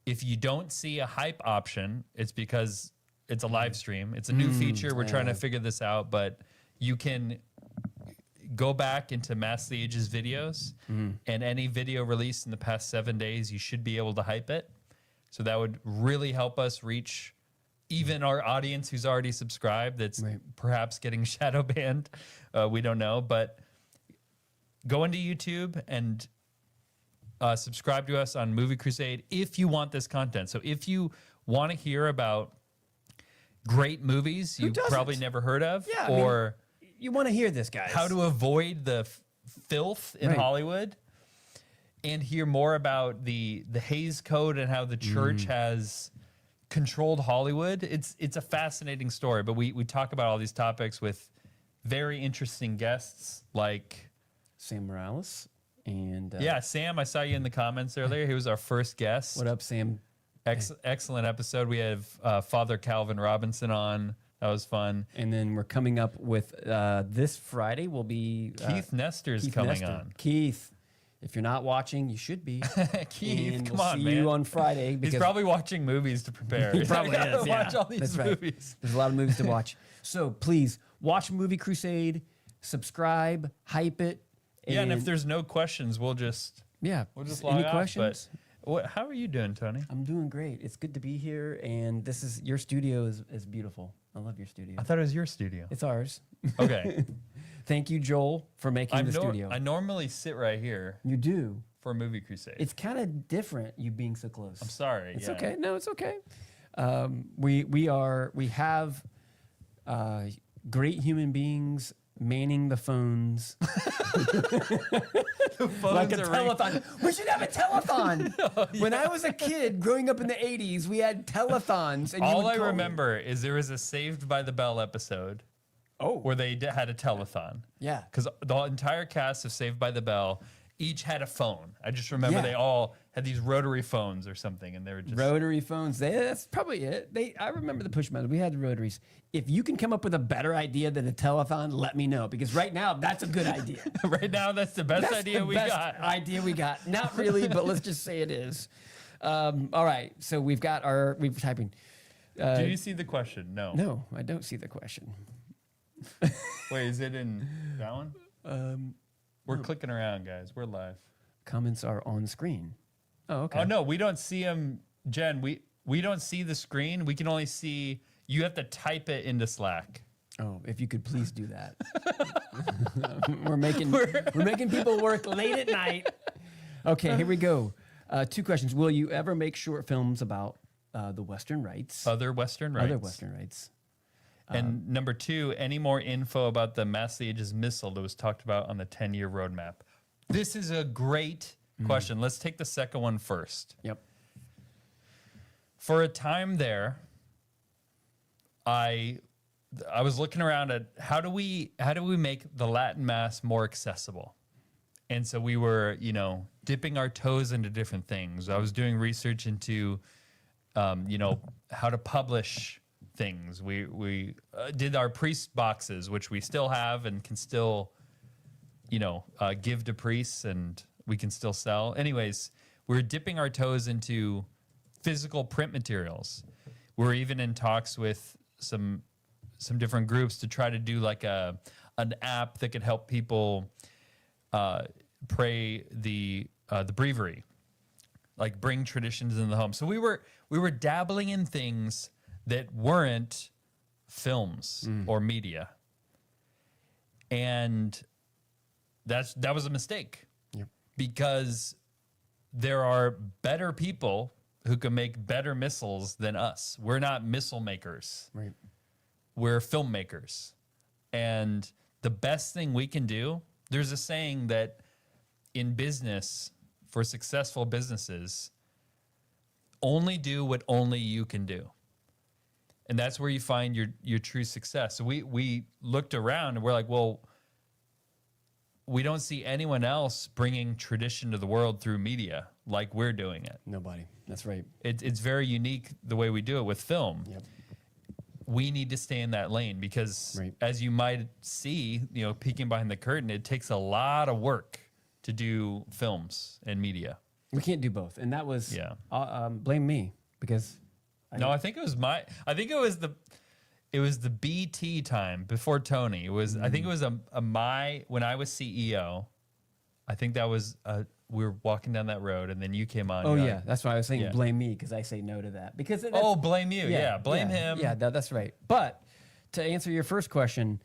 If you don't see a hype option, it's because it's a live stream. It's a new feature. We're trying to figure this out, but you can go back into Mass the Ages videos, and any video released in the past 7 days, you should be able to hype it. So that would really help us reach even our audience who's already subscribed that's perhaps getting shadow banned. We don't know, but go into YouTube and subscribe to us on Movie Crusade if you want this content. So if you want to hear about great movies you probably never heard of, or you want to hear this, guys. how to avoid the filth in Hollywood, and hear more about the Hays Code and how the church has controlled Hollywood. It's a fascinating story, but we talk about all these topics with very interesting guests like Sam Morales and Sam. I saw you in the comments earlier. He was our first guest. what up, Sam? Excellent episode. We have Father Calvin Robinson on. That was fun. And then we're coming up with this Friday will be Keith Nestor's Keith coming Nestor. on. Keith, if you're not watching, you should be. Keith, and come we'll on, see man. you on Friday. He's Because probably watching movies to prepare. he probably I gotta is. watch all these That's right. movies. There's a lot of movies to watch. So please watch Movie Crusade, subscribe, hype it. Yeah, and if there's no questions, we'll just log any off. questions? But how are you doing, Tony? I'm doing great. It's good to be here, and this is your studio is beautiful. I love your studio. I thought it was your studio. It's ours. Okay. Thank you, Joel, for making the studio. I normally sit right here You do. for Movie Crusade. It's kind of different you being so close. I'm sorry. It's yeah. okay. No, it's okay. We have great human beings manning the phones. Like a telethon. We should have a telethon. When I was a kid growing up in the 80s, we had telethons. And All I remember is there was a Saved by the Bell episode Oh. where they had a telethon. Yeah. Because the entire cast of Saved by the Bell each had a phone. I just remember they all had these rotary phones or something, and they were just Rotary phones. That's probably it. I remember the push buttons. We had the rotaries. If you can come up with a better idea than a telethon, let me know, because right now that's a good idea. right now. That's the best idea we got. Idea we got. Not really, but let's just say it is. All right. So we've typing. Do you see the question? No. No, I don't see the question. Wait, is it in that one? We're clicking around, guys. We're live. Comments are on screen. Oh, okay. Oh no, we don't see them, Jen. We don't see the screen. We can only see. You have to type it into Slack. Oh, if you could please do that. we're making people work late at night. Okay, here we go. 2 questions. Will you ever make short films about the Western rights? Other Western rights. Other Western rights. And number 2, any more info about the Mass the Ages missile that was talked about on the 10-year roadmap? This is a great question. Let's take the second one first. Yep. For a time there, I was looking around at how do we make the Latin Mass more accessible? And so we were, dipping our toes into different things. I was doing research into, how to publish things. We did our priest boxes, which we still have and can still, give to priests, and we can still sell. Anyways, we're dipping our toes into physical print materials. We're even in talks with some different groups to try to do like an app that could help people pray the breviary, like bring traditions in the home. So we were dabbling in things that weren't films or media, and that was a mistake. Yep. Because there are better people who can make better missiles than us. We're not missile makers. Right. We're filmmakers. And the best thing we can do, there's a saying that in business, for successful businesses, only do what only you can do. And that's where you find your true success. So we looked around and we're like, well, we don't see anyone else bringing tradition to the world through media. like we're doing it. Nobody. That's right. It's very unique the way we do it with film. Yep. We need to stay in that lane because, Right. as you might see, peeking behind the curtain, it takes a lot of work to do films and media. We can't do both. And that was, blame me because. I think it was the BT time before Tony. It was, I think it was when I was CEO. I think that was, we were walking down that road and then you came on. Oh, you're yeah. like, That's why I was saying blame me because I say no to that. Because blame you. Yeah, blame him. Yeah, that's right. But to answer your first question,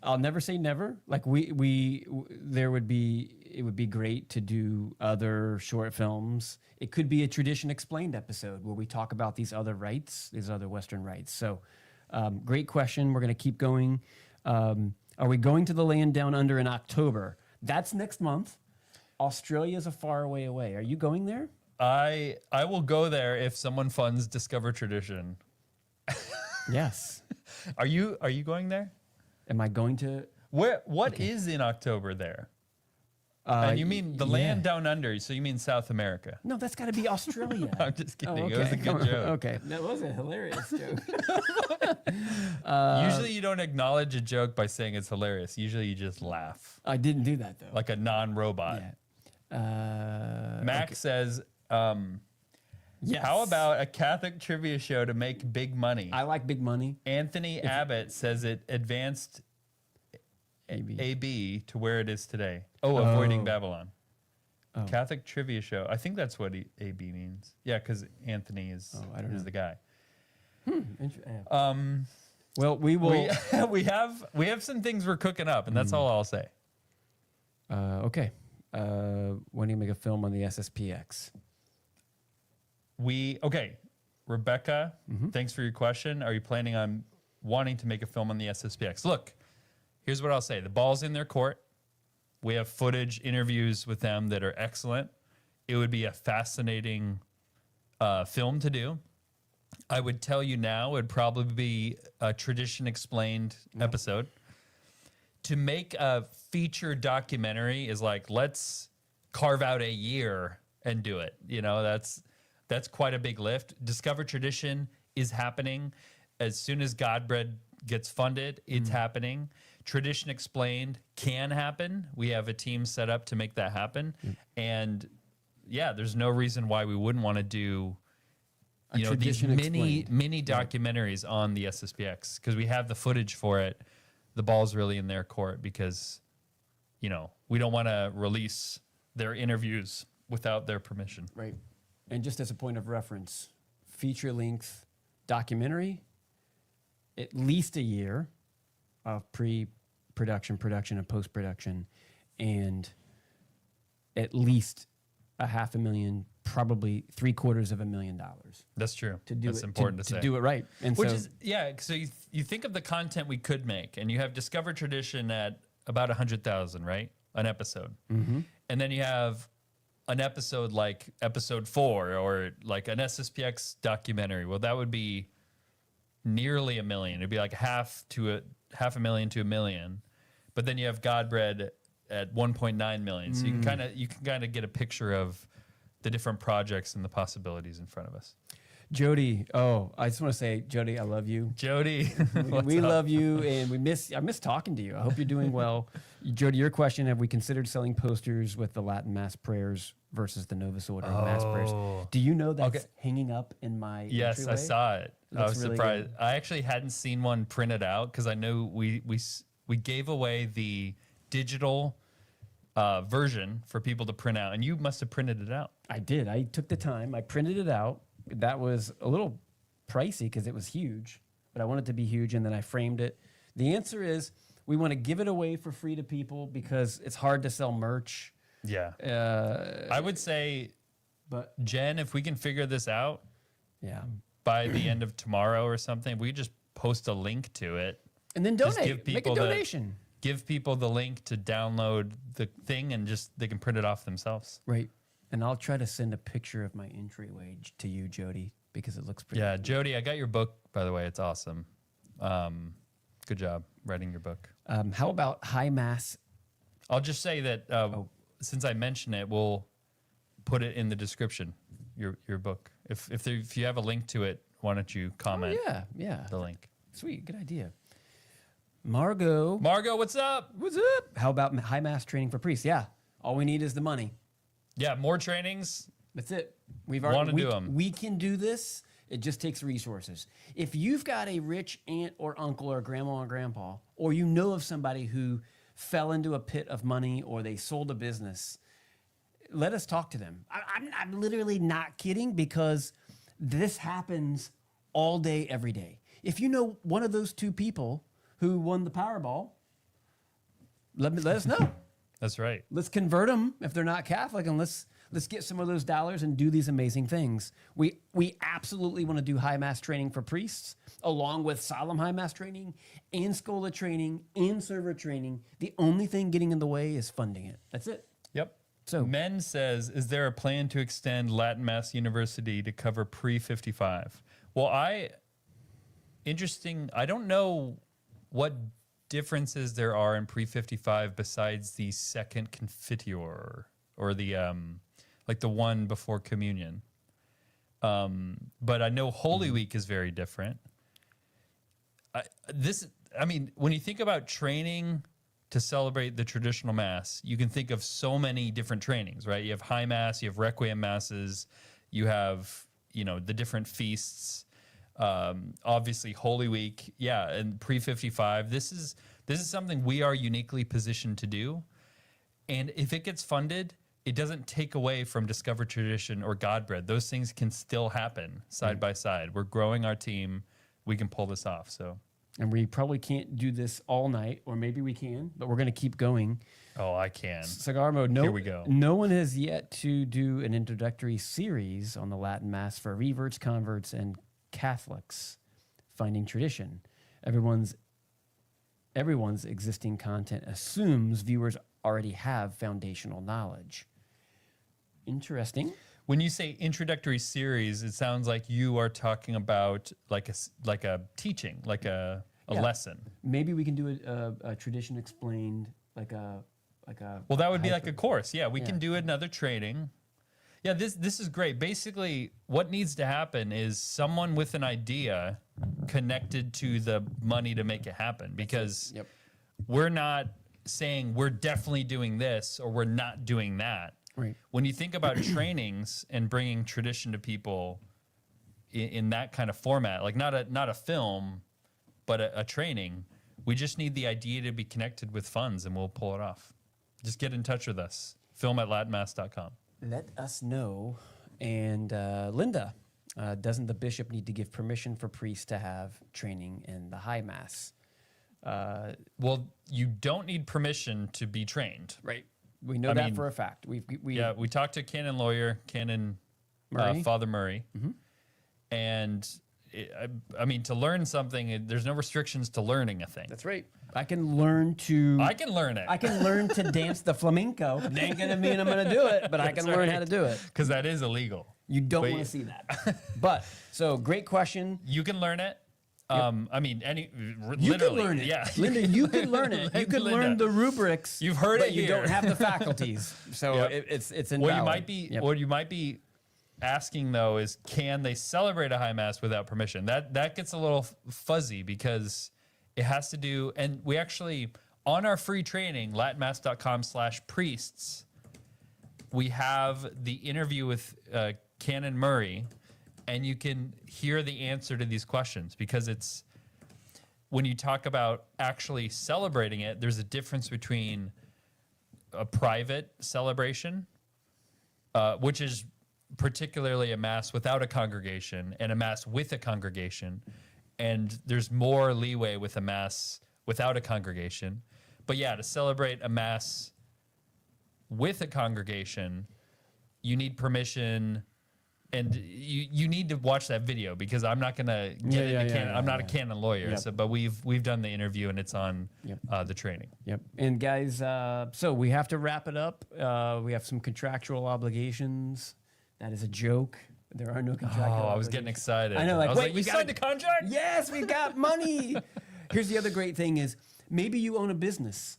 I'll never say never. Like it would be great to do other short films. It could be a Tradition Explained episode where we talk about these other rights, these other Western rights. So great question. We're going to keep going. Are we going to the land down under in October? That's next month. Australia is a far way away. Are you going there? I will go there if someone funds Discover Tradition. Yes. Are you going there? Am I going to? What is in October there? And you mean the land down under, so you mean South America. No, that's got to be Australia. I'm just kidding. Oh, okay. It was a good joke. Okay. That was a hilarious joke. Usually you don't acknowledge a joke by saying it's hilarious. Usually you just laugh. I didn't do that, though. Like a non-robot. Yeah. Max says, yes. how about a Catholic trivia show to make big money? I like big money. Anthony Abbott says it advanced AB to where it is today. Avoiding Babylon. Catholic trivia show. I think that's what AB means. Yeah, because Anthony is the guy. Well, we will. We have some things we're cooking up, and that's all I'll say. Okay. When do you make a film on the SSPX? Rebecca, thanks for your question. Are you planning on wanting to make a film on the SSPX? Look, here's what I'll say. The ball's in their court. We have footage, interviews with them that are excellent. It would be a fascinating film to do. I would tell you now, it'd probably be a Tradition Explained episode. To make a feature documentary is like, let's carve out a year and do it. That's quite a big lift. Discover Tradition is happening. As soon as Godbread gets funded, it's happening. Tradition Explained can happen. We have a team set up to make that happen. And there's no reason why we wouldn't want to do these mini documentaries on the SSPX because we have the footage for it. The ball's really in their court because, we don't want to release their interviews without their permission. Right. And just as a point of reference, feature-length documentary, at least a year of pre-production, production, and post-production, and at least $500,000, probably $750,000. That's true. To do That's it, important to say. To do it right. And So you think of the content we could make, and you have Discover Tradition at about 100,000, right? An episode. Mm-hmm. And then you have an episode like episode 4 or like an SSPX documentary. Well, that would be nearly $1 million. It'd be like $500,000 to $1 million. But then you have Godbread at 1.9 million. So you can kind of get a picture of the different projects and the possibilities in front of us. Jody, I just want to say, Jody, I love you. Jody, we love you, and I miss talking to you. I hope you're doing well. Jody, your question: have we considered selling posters with the Latin Mass prayers versus the Novus Ordo Mass prayers? Do you know that's hanging up in my Yes, entryway? I saw it. I was really surprised. good. I actually hadn't seen one printed out because I knew we gave away the digital version for people to print out, and you must have printed it out. I did. I took the time. I printed it out. That was a little pricey because it was huge, but I wanted it to be huge, and then I framed it. The answer is we want to give it away for free to people because it's hard to sell merch. Yeah. I would say, But Jen, if we can figure this out yeah, by the end of tomorrow or something, we just post a link to it. and then Just donate. give Make a people donation. Give people the link to download the thing and just they can print it off themselves. Right. And I'll try to send a picture of my entryway to you, Jody, because it looks pretty. Yeah, Jody, I got your book, by the way. It's awesome. Good job writing your book. How about High Mass? I'll just say that since I mentioned it, put it in the description, your book. If you have a link to it, why don't you comment Yeah. the link? Sweet. Good idea. Margot. Margot, what's up? What's up? How about high mass training for priests? Yeah. All we need is the money. Yeah, more trainings. That's it. We've Wanna already do 'em. We can do this. It just takes resources. If you've got a rich aunt or uncle or grandma or grandpa, or you know of somebody who fell into a pit of money or they sold a business, let us talk to them. I'm literally not kidding, because this happens all day, every day. If you know one of those two people who won the Powerball, let us know. That's right. Let's convert them if they're not Catholic, and let's get some of those dollars and do these amazing things. We absolutely want to do high mass training for priests, along with solemn high mass training and schola training and server training. The only thing getting in the way is funding it. That's it. Yep. So- Men says, is there a plan to extend Latin Mass University to cover pre-55? Well, I don't know what differences there are in pre-55 besides the second confiteor, or the like the one before communion. But I know Holy Week is very different. When you think about training to celebrate the traditional Mass, you can think of so many different trainings, right? You have High Mass, you have Requiem Masses, you have, the different feasts, obviously Holy Week, and pre-55. This is something we are uniquely positioned to do. And if it gets funded, it doesn't take away from Discover Tradition or Godbread. Those things can still happen side by side. We're growing our team. We can pull this off. So, And we probably can't do this all night, or maybe we can, but we're going to keep going. oh, I can. Cigar mode. No, Here we go. No one has yet to do an introductory series on the Latin Mass for reverts, converts, and Catholics finding tradition. Everyone's existing content assumes viewers already have foundational knowledge. Interesting. When you say introductory series, it sounds like you are talking about like a teaching, like a lesson. Maybe we can do a tradition explained, like a. Well, that would be like a course. Yeah, we can do another training. Yeah, this is great. Basically, what needs to happen is someone with an idea connected to the money to make it happen, because we're not saying we're definitely doing this or we're not doing that. Right. When you think about trainings and bringing tradition to people in that kind of format, like not a film, but a training, we just need the idea to be connected with funds, and we'll pull it off. Just get in touch with us. film@latinmass.com. Let us know. And Linda, doesn't the bishop need to give permission for priests to have training in the High Mass? Well, you don't need permission to be trained. Right. We know that for a fact. We talked to Canon Lawyer, Canon Murray. Father Murray. And to learn something, there's no restrictions to learning a thing. That's right. I can learn to. I can learn it. I can learn to dance the flamenco. It ain't gonna mean I'm gonna do it, but I can learn how to do it. Because that is illegal. You don't want to see that. But so great question. You can learn it. You Literally, can learn it. Yeah. Linda, you can learn it. You can Linda, learn the rubrics. You've heard but it you here. don't have the faculties. So it's invalid. What you might be asking though is, can they celebrate a high mass without permission? That gets a little fuzzy, because it has to do, and we actually, on our free training, latinmass.com/priests, we have the interview with Canon Murray, and you can hear the answer to these questions, because it's, when you talk about actually celebrating it, there's a difference between a private celebration, which is particularly a mass without a congregation, and a mass with a congregation. And there's more leeway with a mass without a congregation. But yeah, to celebrate a mass with a congregation, you need permission, and you need to watch that video, because I'm not gonna get into canon. I'm not a canon lawyer, Yep. so, but we've done the interview, and it's on Yep. the training. Yep. And guys, so we have to wrap it up. We have some contractual obligations. That is a joke. There are no contractual Oh, I was getting obligations. excited. I know, I was like, we you signed a contract? Yes, we got money. Here's the other great thing is, maybe you own a business.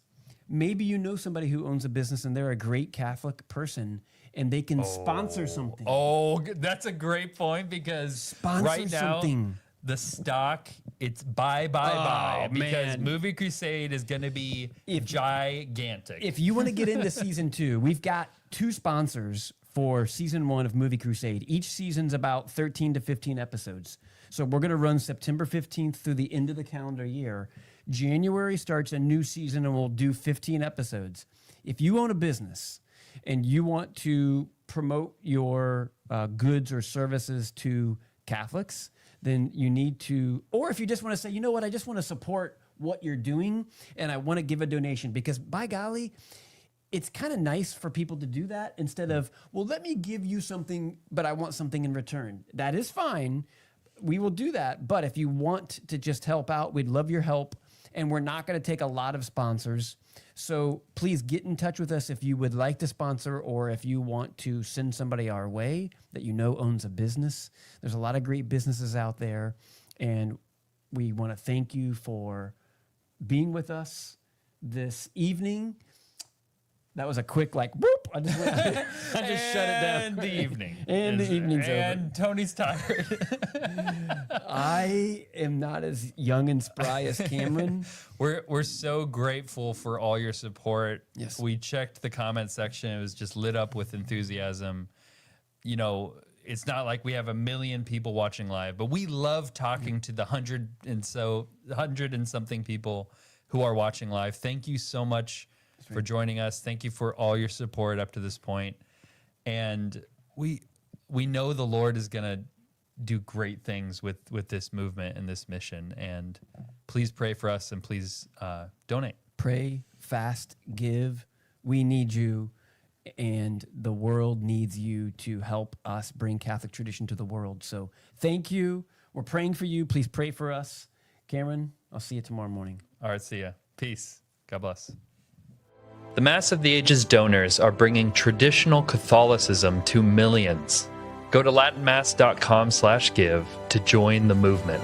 Maybe you know somebody who owns a business and they're a great Catholic person, and they can sponsor something. Oh, that's a great point because Sponsor right now something. the stock it's buy because man. Movie Crusade is going to be gigantic. If you want to get into season 2, we've got 2 sponsors for season 1 of Movie Crusade. Each season's about 13 to 15 episodes. So we're going to run September 15th through the end of the calendar year. January starts a new season and we'll do 15 episodes. If you own a business and you want to promote your goods or services to Catholics, then you need to, or if you just want to say, you know what, I just want to support what you're doing and I want to give a donation, because by golly, it's kind of nice for people to do that instead of, well, let me give you something, but I want something in return. That is fine. We will do that. But if you want to just help out, we'd love your help. And we're not going to take a lot of sponsors. So please get in touch with us if you would like to sponsor or if you want to send somebody our way that you know owns a business. There's a lot of great businesses out there. And we want to thank you for being with us this evening. That was a quick whoop. I just shut it down. And the evening. And the evening's over. And Tony's tired. I am not as young and spry as Cameron. We're so grateful for all your support. Yes. We checked the comment section. It was just lit up with enthusiasm. You know, it's not like we have 1 million people watching live, but we love talking to the 100 and something people who are watching live. Thank you so much for joining us. Thank you for all your support up to this point. And we know the Lord is going to do great things with this movement and this mission. And please pray for us and please donate. Pray, fast, give. We need you, and the world needs you to help us bring Catholic tradition to the world. So thank you. We're praying for you. Please pray for us. Cameron, I'll see you tomorrow morning. All right, see ya. Peace. God bless. The Mass of the Ages donors are bringing traditional Catholicism to millions. Go to latinmass.com/give to join the movement.